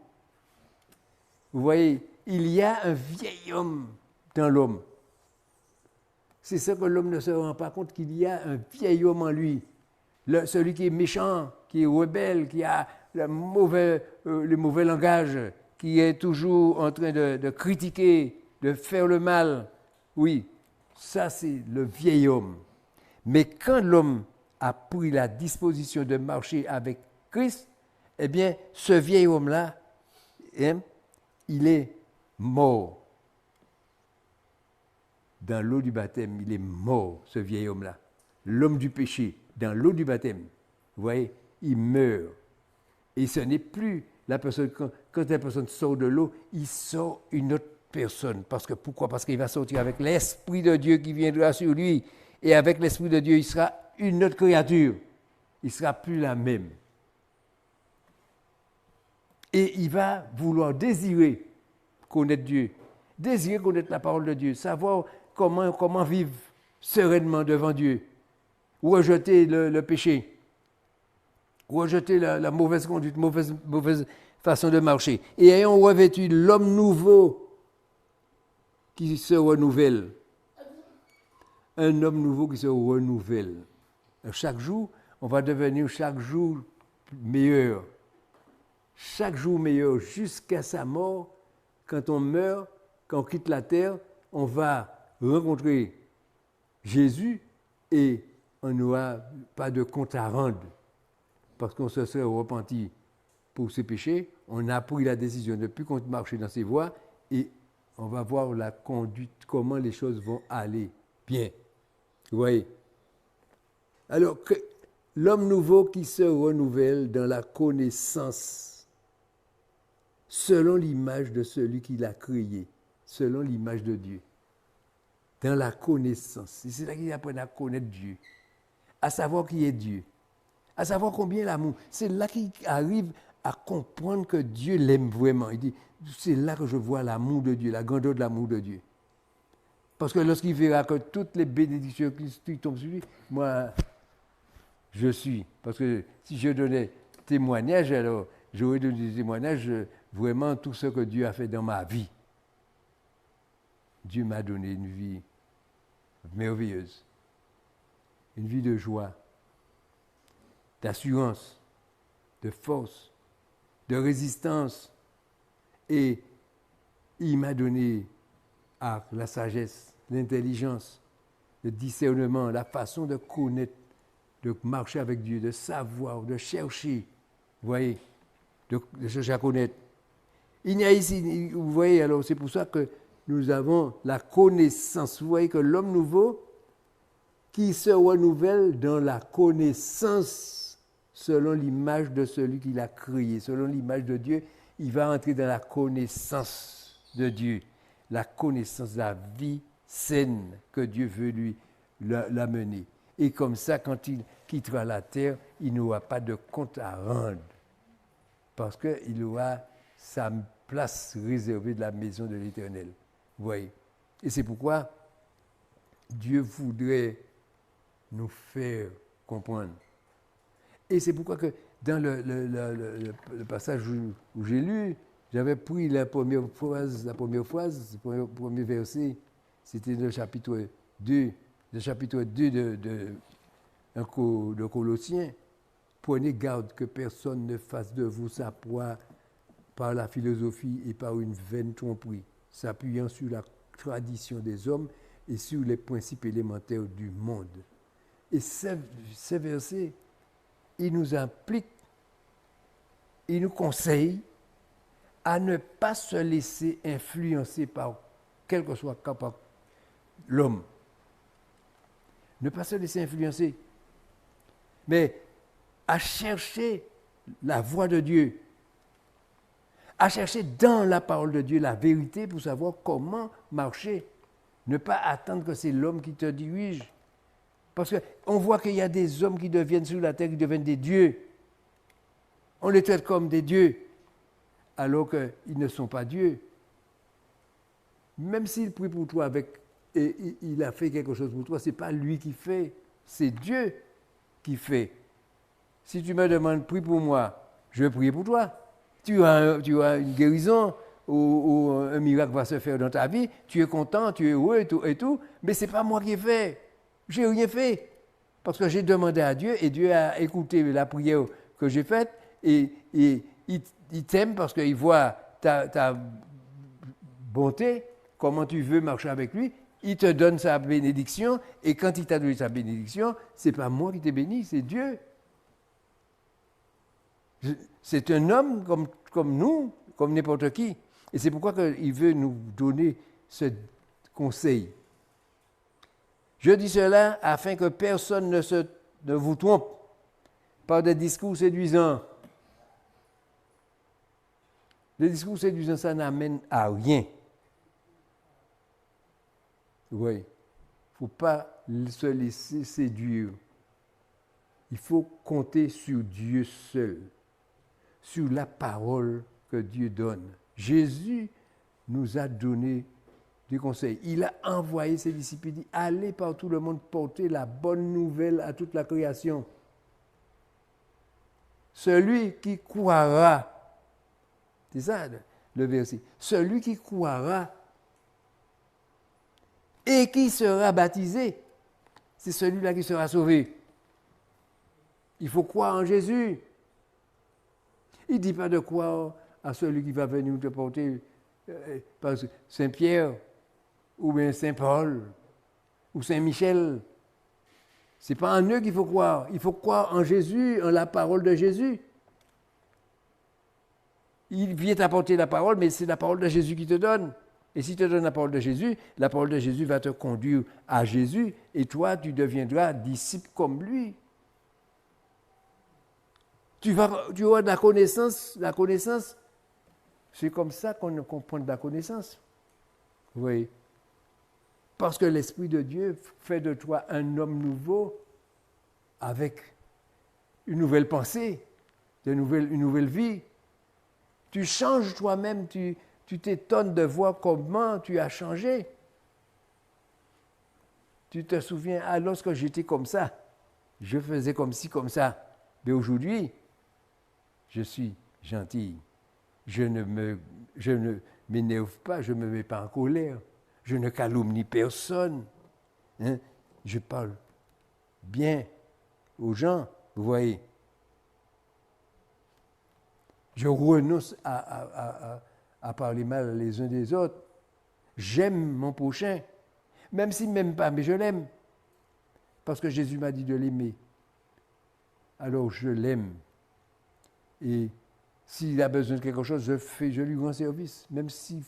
Vous voyez, il y a un vieil homme dans l'homme. C'est ça que l'homme ne se rend pas compte, qu'il y a un vieil homme en lui. Celui qui est méchant, qui est rebelle, qui a le mauvais langage, qui est toujours en train de critiquer, de faire le mal. Oui, ça c'est le vieil homme. Mais quand l'homme a pris la disposition de marcher avec Christ, eh bien, ce vieil homme-là, il est mort. Dans l'eau du baptême, il est mort, ce vieil homme-là. L'homme du péché, dans l'eau du baptême, vous voyez, il meurt. Et ce n'est plus la personne, quand la personne sort de l'eau, il sort une autre personne. Pourquoi? Parce qu'il va sortir avec l'Esprit de Dieu qui viendra sur lui. Et avec l'Esprit de Dieu, il sera une autre créature. Il ne sera plus la même. Et il va vouloir désirer connaître Dieu, désirer connaître la parole de Dieu, savoir comment vivre sereinement devant Dieu, rejeter le péché, rejeter la mauvaise conduite, mauvaise façon de marcher. Et ayant revêtu l'homme nouveau qui se renouvelle. Un homme nouveau qui se renouvelle. Chaque jour, on va devenir chaque jour meilleur. Chaque jour meilleur jusqu'à sa mort. Quand on meurt, quand on quitte la terre, on va rencontrer Jésus et on n'aura pas de compte à rendre parce qu'on se serait repenti pour ses péchés. On a pris la décision de ne plus marcher dans ses voies et on va voir la conduite, comment les choses vont aller bien. Vous voyez? Alors, l'homme nouveau qui se renouvelle dans la connaissance, selon l'image de celui qui l'a créé, selon l'image de Dieu. Dans la connaissance. Et c'est là qu'ils apprennent à connaître Dieu, à savoir qui est Dieu, à savoir combien l'amour. C'est là qu'ils arrivent à comprendre que Dieu l'aime vraiment. Il dit, c'est là que je vois l'amour de Dieu, la grandeur de l'amour de Dieu. Parce que lorsqu'il verra que toutes les bénédictions qui tombent sur lui, moi, je suis. Parce que si je donnais témoignage, alors j'aurais donné des témoignages vraiment tout ce que Dieu a fait dans ma vie. Dieu m'a donné une vie merveilleuse, une vie de joie, d'assurance, de force, de résistance. Et il m'a donné la sagesse, l'intelligence, le discernement, la façon de connaître, de marcher avec Dieu, de savoir, de chercher, vous voyez, de chercher à connaître. Il y a ici, vous voyez, alors c'est pour ça que nous avons la connaissance. Vous voyez que l'homme nouveau qui se renouvelle dans la connaissance selon l'image de celui qui l'a créé, selon l'image de Dieu, il va entrer dans la connaissance de Dieu, la connaissance de la vie saine que Dieu veut lui l'amener. Et comme ça, quand il quittera la terre, il n'aura pas de compte à rendre. Parce qu'il aura sa place réservée de la maison de l'Éternel. Vous voyez. Et c'est pourquoi Dieu voudrait nous faire comprendre. Et c'est pourquoi que dans le passage où j'ai lu, j'avais pris la première phrase, le premier verset, c'était le chapitre 2 de Colossiens. Prenez garde que personne ne fasse de vous sa proie par la philosophie et par une vaine tromperie, s'appuyant sur la tradition des hommes et sur les principes élémentaires du monde. Et ce verset, il nous implique, il nous conseille à ne pas se laisser influencer par quel que soit l'homme. Ne pas se laisser influencer, mais à chercher la voix de Dieu, à chercher dans la parole de Dieu la vérité pour savoir comment marcher. Ne pas attendre que c'est l'homme qui te dirige. Parce qu'on voit qu'il y a des hommes qui deviennent sur la terre, qui deviennent des dieux. On les traite comme des dieux, alors qu'ils ne sont pas dieux. Même s'il prie pour toi et il a fait quelque chose pour toi, ce n'est pas lui qui fait, c'est Dieu qui fait. Si tu me demandes, prie pour moi, je vais prier pour toi. Tu as une guérison ou un miracle va se faire dans ta vie, tu es content, tu es heureux et tout, mais ce n'est pas moi qui ai fait. Je n'ai rien fait. Parce que j'ai demandé à Dieu et Dieu a écouté la prière que j'ai faite et il t'aime parce qu'il voit ta bonté, comment tu veux marcher avec lui. Il te donne sa bénédiction et quand il t'a donné sa bénédiction, ce n'est pas moi qui t'ai béni, c'est Dieu. C'est un homme comme nous, comme n'importe qui. Et c'est pourquoi il veut nous donner ce conseil. Je dis cela afin que personne ne vous trompe par des discours séduisants. Les discours séduisants, ça n'amène à rien. Oui. Il ne faut pas se laisser séduire. Il faut compter sur Dieu seul, sur la parole que Dieu donne. Jésus nous a donné des conseils. Il a envoyé ses disciples, il dit, allez par tout le monde porter la bonne nouvelle à toute la création. Celui qui croira, c'est ça le verset, celui qui croira et qui sera baptisé, c'est celui-là qui sera sauvé. Il faut croire en Jésus. Il ne dit pas de croire à celui qui va venir te porter par Saint-Pierre, ou bien Saint-Paul, ou Saint-Michel. Ce n'est pas en eux qu'il faut croire. Il faut croire en Jésus, en la parole de Jésus. Il vient t'apporter la parole, mais c'est la parole de Jésus qui te donne. Et si tu te donnes la parole de Jésus va te conduire à Jésus, et toi, tu deviendras disciple comme lui. Tu auras de la connaissance. La connaissance, c'est comme ça qu'on comprend de la connaissance. Oui. Parce que l'Esprit de Dieu fait de toi un homme nouveau avec une nouvelle pensée, une nouvelle vie. Tu changes toi-même, tu t'étonnes de voir comment tu as changé. Tu te souviens, lorsque j'étais comme ça, je faisais comme ci, comme ça. Mais aujourd'hui, je suis gentil. Je ne m'énerve pas, je ne me mets pas en colère. Je ne calomnie personne. Hein? Je parle bien aux gens, vous voyez. Je renonce à parler mal les uns des autres. J'aime mon prochain, même s'il ne m'aime pas, mais je l'aime. Parce que Jésus m'a dit de l'aimer. Alors je l'aime. Et s'il a besoin de quelque chose, je lui rends service. Même s'il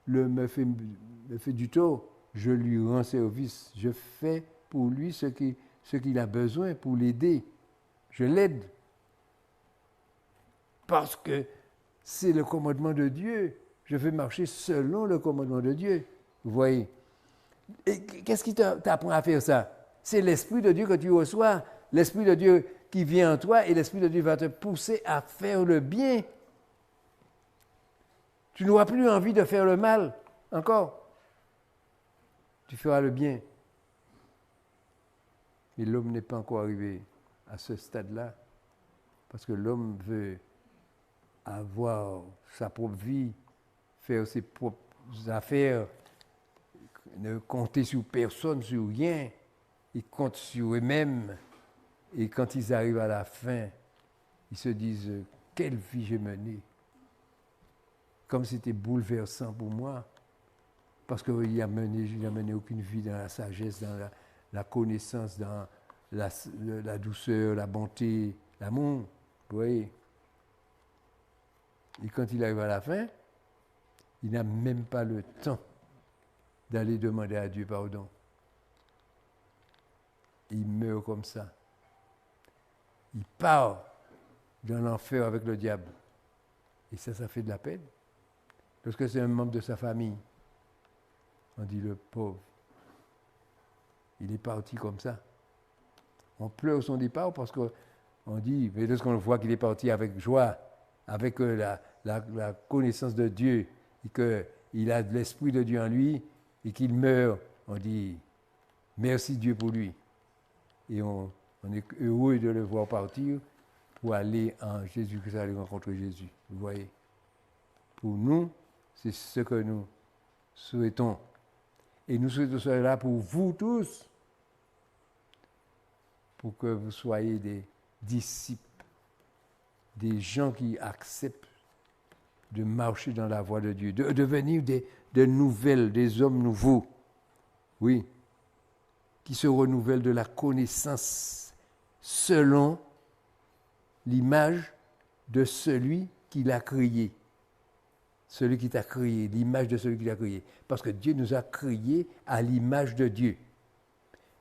me fait du tort, je lui rends service. Je fais pour lui ce qu'il a besoin pour l'aider. Je l'aide. Parce que c'est le commandement de Dieu. Je veux marcher selon le commandement de Dieu. Vous voyez. Et qu'est-ce qui t'apprend à faire ça? C'est l'Esprit de Dieu que tu reçois. L'Esprit de Dieu qui vient en toi et l'Esprit de Dieu va te pousser à faire le bien. Tu n'auras plus envie de faire le mal encore. Tu feras le bien. Mais l'homme n'est pas encore arrivé à ce stade-là. Parce que l'homme veut avoir sa propre vie, faire ses propres affaires, ne compter sur personne, sur rien. Ils comptent sur eux-mêmes. Et quand ils arrivent à la fin, ils se disent « Quelle vie j'ai menée !» Comme c'était bouleversant pour moi. Parce qu'il n'a mené aucune vie dans la sagesse, dans la connaissance, dans la douceur, la bonté, l'amour. Vous voyez. Et quand il arrive à la fin, il n'a même pas le temps d'aller demander à Dieu pardon. Il meurt comme ça. Il part dans l'enfer avec le diable. Et ça fait de la peine. Lorsque c'est un membre de sa famille, on dit le pauvre. Il est parti comme ça. On pleure son départ parce qu'on dit, mais lorsqu'on voit qu'il est parti avec joie, avec la connaissance de Dieu, et qu'il a de l'Esprit de Dieu en lui, et qu'il meurt, on dit, merci Dieu pour lui. Et on est heureux de le voir partir pour aller en Jésus-Christ, aller rencontrer Jésus. Vous voyez. Pour nous, c'est ce que nous souhaitons. Et nous souhaitons cela pour vous tous, pour que vous soyez des disciples, des gens qui acceptent de marcher dans la voie de Dieu, de devenir des nouvelles, des hommes nouveaux, oui, qui se renouvellent de la connaissance selon l'image de celui qui l'a créé. Celui qui t'a créé, l'image de celui qui l'a créé. Parce que Dieu nous a créés à l'image de Dieu.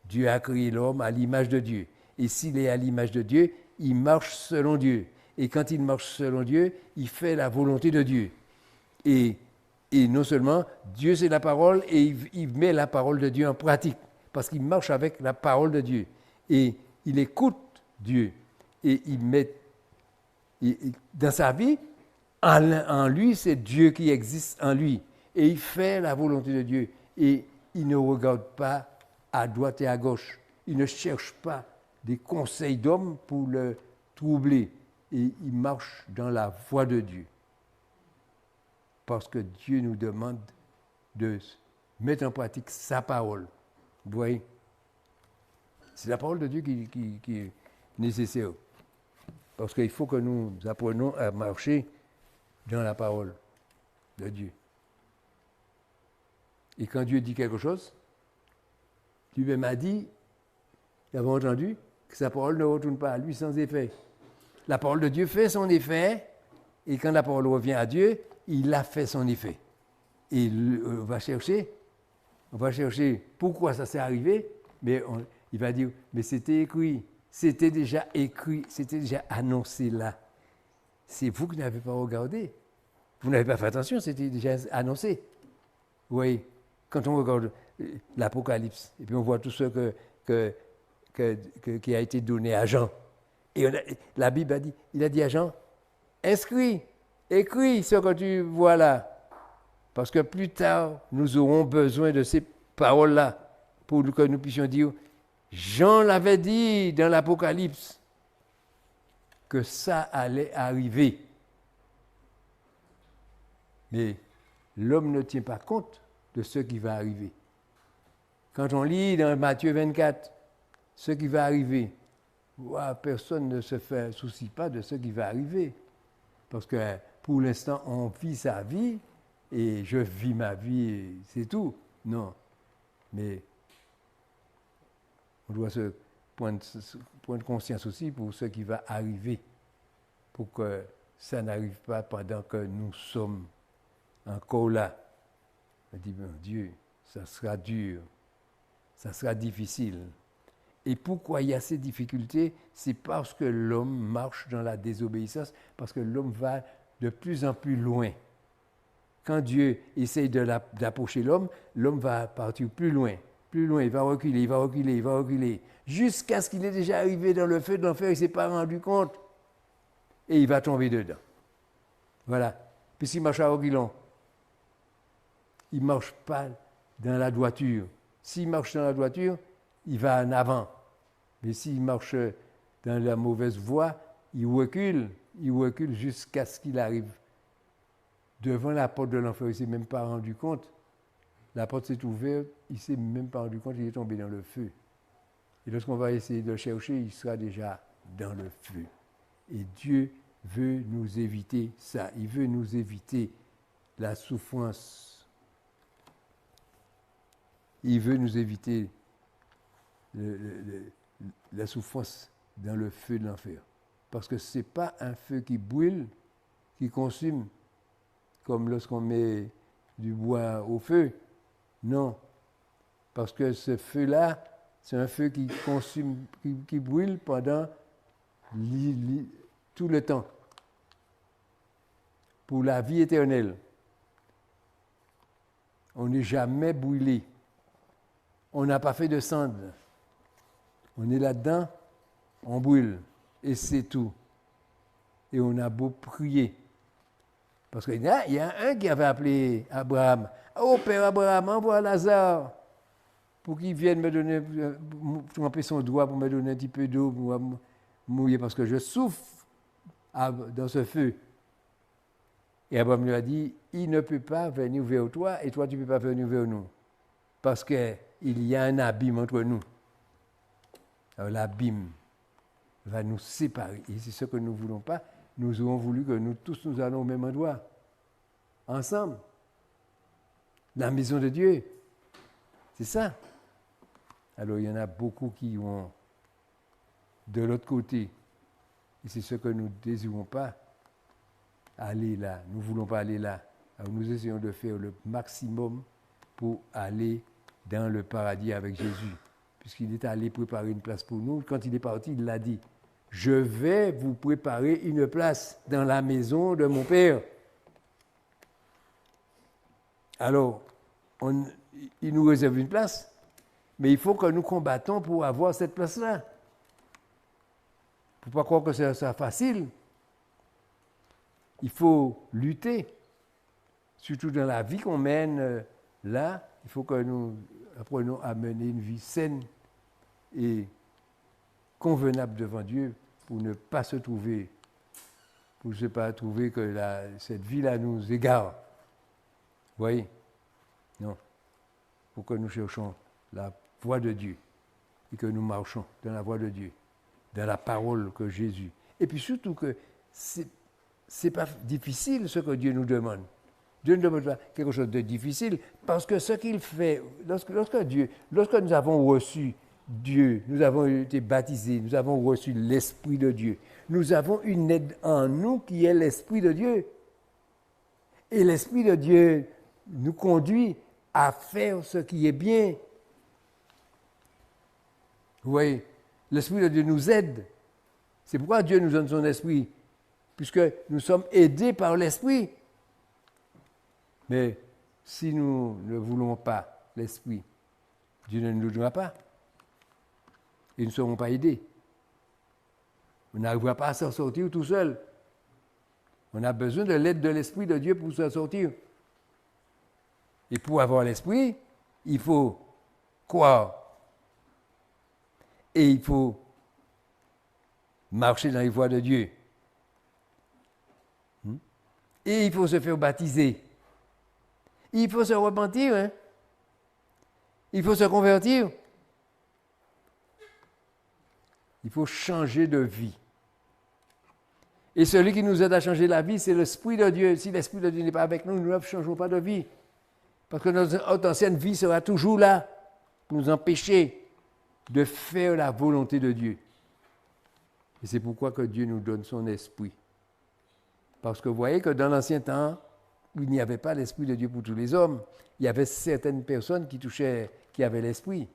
Dieu a créé l'homme à l'image de Dieu. Et s'il est à l'image de Dieu, il marche selon Dieu. Et quand il marche selon Dieu, il fait la volonté de Dieu. Et non seulement, Dieu c'est la parole, et il met la parole de Dieu en pratique. Parce qu'il marche avec la parole de Dieu. Et il écoute Dieu. Et il met dans sa vie, en lui, c'est Dieu qui existe en lui. Et il fait la volonté de Dieu. Et il ne regarde pas à droite et à gauche. Il ne cherche pas des conseils d'hommes pour le troubler. Et il marche dans la voie de Dieu. Parce que Dieu nous demande de mettre en pratique sa parole. Vous voyez? C'est la parole de Dieu qui est nécessaire. Parce qu'il faut que nous apprenions à marcher dans la parole de Dieu. Et quand Dieu dit quelque chose, lui-même a dit, nous avons entendu, que sa parole ne retourne pas à lui sans effet. La parole de Dieu fait son effet, et quand la parole revient à Dieu, il a fait son effet. Et on va chercher pourquoi ça s'est arrivé, mais il va dire, mais c'était écrit, c'était déjà annoncé là. C'est vous qui n'avez pas regardé. Vous n'avez pas fait attention, c'était déjà annoncé. Vous voyez, quand on regarde l'Apocalypse, et puis on voit tout ce qui a été donné à Jean. Et la Bible a dit, il a dit à Jean, écris ce que tu vois là. Parce que plus tard, nous aurons besoin de ces paroles-là pour que nous puissions dire, Jean l'avait dit dans l'Apocalypse, que ça allait arriver. Mais l'homme ne tient pas compte de ce qui va arriver. Quand on lit dans Matthieu 24, ce qui va arriver, personne ne se soucie pas de ce qui va arriver. Parce que pour l'instant, on vit sa vie et je vis ma vie et c'est tout. Non. Mais on doit se prendre conscience aussi pour ce qui va arriver. Pour que ça n'arrive pas pendant que nous sommes encore là. On dit, mon Dieu, ça sera dur, ça sera difficile. Et pourquoi il y a ces difficultés? C'est parce que l'homme marche dans la désobéissance, parce que l'homme va de plus en plus loin. Quand Dieu essaye d'approcher l'homme, l'homme va partir plus loin, il va reculer, jusqu'à ce qu'il est déjà arrivé dans le feu de l'enfer, il ne s'est pas rendu compte. Et il va tomber dedans. Voilà. Puis s'il marche à reculons, il ne marche pas dans la droiture. S'il marche dans la droiture, il va en avant. Mais s'il marche dans la mauvaise voie, il recule jusqu'à ce qu'il arrive devant la porte de l'enfer. Il ne s'est même pas rendu compte. La porte s'est ouverte, il ne s'est même pas rendu compte, il est tombé dans le feu. Et lorsqu'on va essayer de le chercher, il sera déjà dans le feu. Et Dieu veut nous éviter ça. Il veut nous éviter la souffrance. Il veut nous éviter la souffrance dans le feu de l'enfer. Parce que ce n'est pas un feu qui brûle, qui consume, comme lorsqu'on met du bois au feu. Non. Parce que ce feu-là, c'est un feu qui consume, qui brûle pendant tout le temps. Pour la vie éternelle. On n'est jamais brûlé. On n'a pas fait de cendre. On est là-dedans, on brûle. Et c'est tout. Et on a beau prier. Parce qu'il y a un qui avait appelé Abraham. Oh Père Abraham, envoie Lazare pour qu'il vienne me donner, tremper son doigt pour me donner un petit peu d'eau pour mouiller parce que je souffre dans ce feu. Et Abraham lui a dit, il ne peut pas venir vers toi et toi tu ne peux pas venir vers nous. Parce qu'il y a un abîme entre nous. Alors l'abîme va nous séparer. Et c'est ce que nous ne voulons pas. Nous aurons voulu que nous tous nous allons au même endroit. Ensemble. La maison de Dieu. C'est ça. Alors il y en a beaucoup qui vont de l'autre côté. Et c'est ce que nous ne désirons pas. Aller là. Nous ne voulons pas aller là. Alors nous essayons de faire le maximum pour aller dans le paradis avec Jésus. Puisqu'il est allé préparer une place pour nous. Quand il est parti, il l'a dit. Je vais vous préparer une place dans la maison de mon Père. Alors, il nous réserve une place, mais il faut que nous combattons pour avoir cette place-là. Il ne faut pas croire que c'est facile. Il faut lutter, surtout dans la vie qu'on mène là. Il faut que nous apprenions à mener une vie saine et convenable devant Dieu pour ne pas se trouver, que cette vie-là nous égare. Vous voyez? Non. Il faut que nous cherchions la voie de Dieu et que nous marchons dans la voie de Dieu, dans la parole que Jésus. Et puis surtout que c'est pas difficile ce que Dieu nous demande. Dieu ne demande pas quelque chose de difficile parce que ce qu'il fait, lorsque nous avons reçu Dieu, nous avons été baptisés, nous avons reçu l'Esprit de Dieu. Nous avons une aide en nous qui est l'Esprit de Dieu. Et l'Esprit de Dieu nous conduit à faire ce qui est bien. Vous voyez, l'Esprit de Dieu nous aide. C'est pourquoi Dieu nous donne son Esprit, puisque nous sommes aidés par l'Esprit. Mais si nous ne voulons pas l'Esprit, Dieu ne nous donnera pas. Et nous ne serons pas aidés. On n'arrivera pas à s'en sortir tout seul. On a besoin de l'aide de l'Esprit de Dieu pour s'en sortir. Et pour avoir l'Esprit, il faut croire. Et il faut marcher dans les voies de Dieu. Et il faut se faire baptiser. Il faut se repentir. Hein? Il faut se convertir. Il faut changer de vie. Et celui qui nous aide à changer la vie, c'est l'Esprit de Dieu. Si l'Esprit de Dieu n'est pas avec nous, nous ne changerons pas de vie. Parce que notre ancienne vie sera toujours là pour nous empêcher de faire la volonté de Dieu. Et c'est pourquoi que Dieu nous donne son Esprit. Parce que vous voyez que dans l'ancien temps, où il n'y avait pas l'Esprit de Dieu pour tous les hommes, il y avait certaines personnes qui avaient l'Esprit.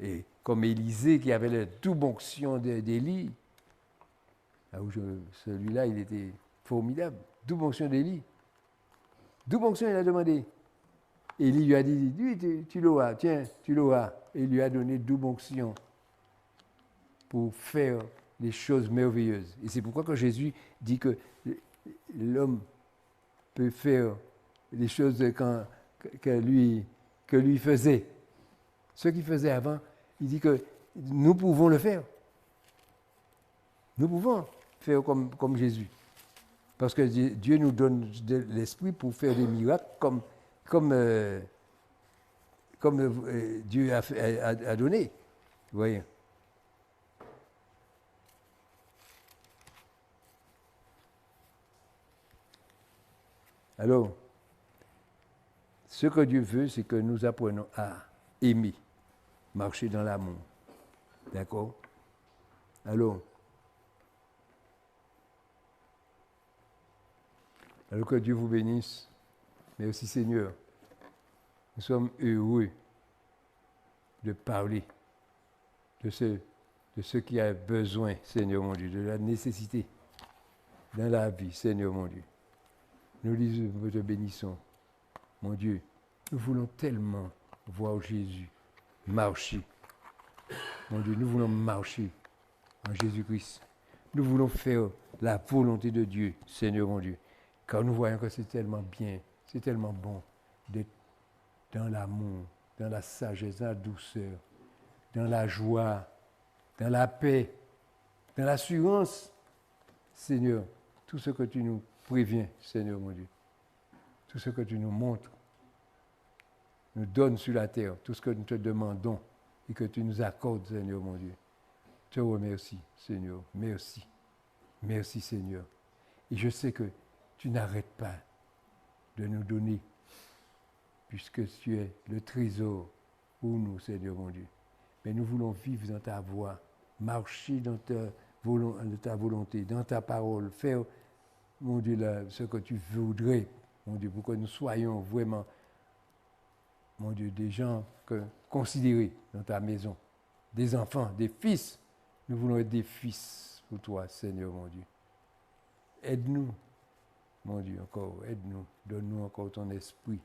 Et comme Élisée qui avait la double onction d'Élie, celui-là, il était formidable. Double onction d'Élie. Double onction, il a demandé. Élie lui a dit, tu l'auras, tiens, tu l'auras. Et il lui a donné double onction pour faire les choses merveilleuses. Et c'est pourquoi que Jésus dit que l'homme peut faire les choses que lui faisait. Ce qu'il faisait avant, il dit que nous pouvons le faire. Nous pouvons. faire comme Jésus. Parce que Dieu nous donne de l'esprit pour faire des miracles comme Dieu a donné. Vous voyez. Alors, ce que Dieu veut, c'est que nous apprenons à aimer, marcher dans l'amour. D'accord? Alors que Dieu vous bénisse. Merci Seigneur. Nous sommes heureux de parler de ce qui a besoin, Seigneur mon Dieu, de la nécessité dans la vie, Seigneur mon Dieu. Nous te bénissons, mon Dieu. Nous voulons tellement voir Jésus marcher. Mon Dieu, nous voulons marcher en Jésus-Christ. Nous voulons faire la volonté de Dieu, Seigneur mon Dieu. Car nous voyons que c'est tellement bien, c'est tellement bon d'être dans l'amour, dans la sagesse, dans la douceur, dans la joie, dans la paix, dans l'assurance. Seigneur, tout ce que tu nous préviens, Seigneur mon Dieu, tout ce que tu nous montres, nous donnes sur la terre, tout ce que nous te demandons et que tu nous accordes, Seigneur mon Dieu. Je te remercie, Seigneur. Merci. Merci, Seigneur. Et je sais que tu n'arrêtes pas de nous donner, puisque tu es le trésor pour nous, Seigneur mon Dieu. Mais nous voulons vivre dans ta voie, marcher dans ta volonté, dans ta parole, faire, mon Dieu, ce que tu voudrais, mon Dieu, pour que nous soyons vraiment, mon Dieu, des gens considérés dans ta maison, des enfants, des fils. Nous voulons être des fils pour toi, Seigneur mon Dieu. Aide-nous, mon Dieu, encore, aide-nous, donne-nous encore ton esprit.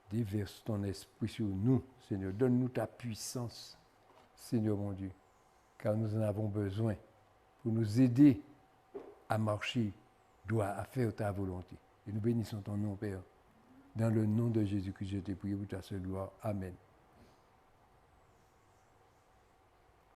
Déverse ton esprit sur nous, Seigneur. Donne-nous ta puissance, Seigneur mon Dieu, car nous en avons besoin pour nous aider à marcher droit, à faire ta volonté. Et nous bénissons ton nom, Père. Dans le nom de Jésus-Christ, je te prie pour ta seule gloire. Amen.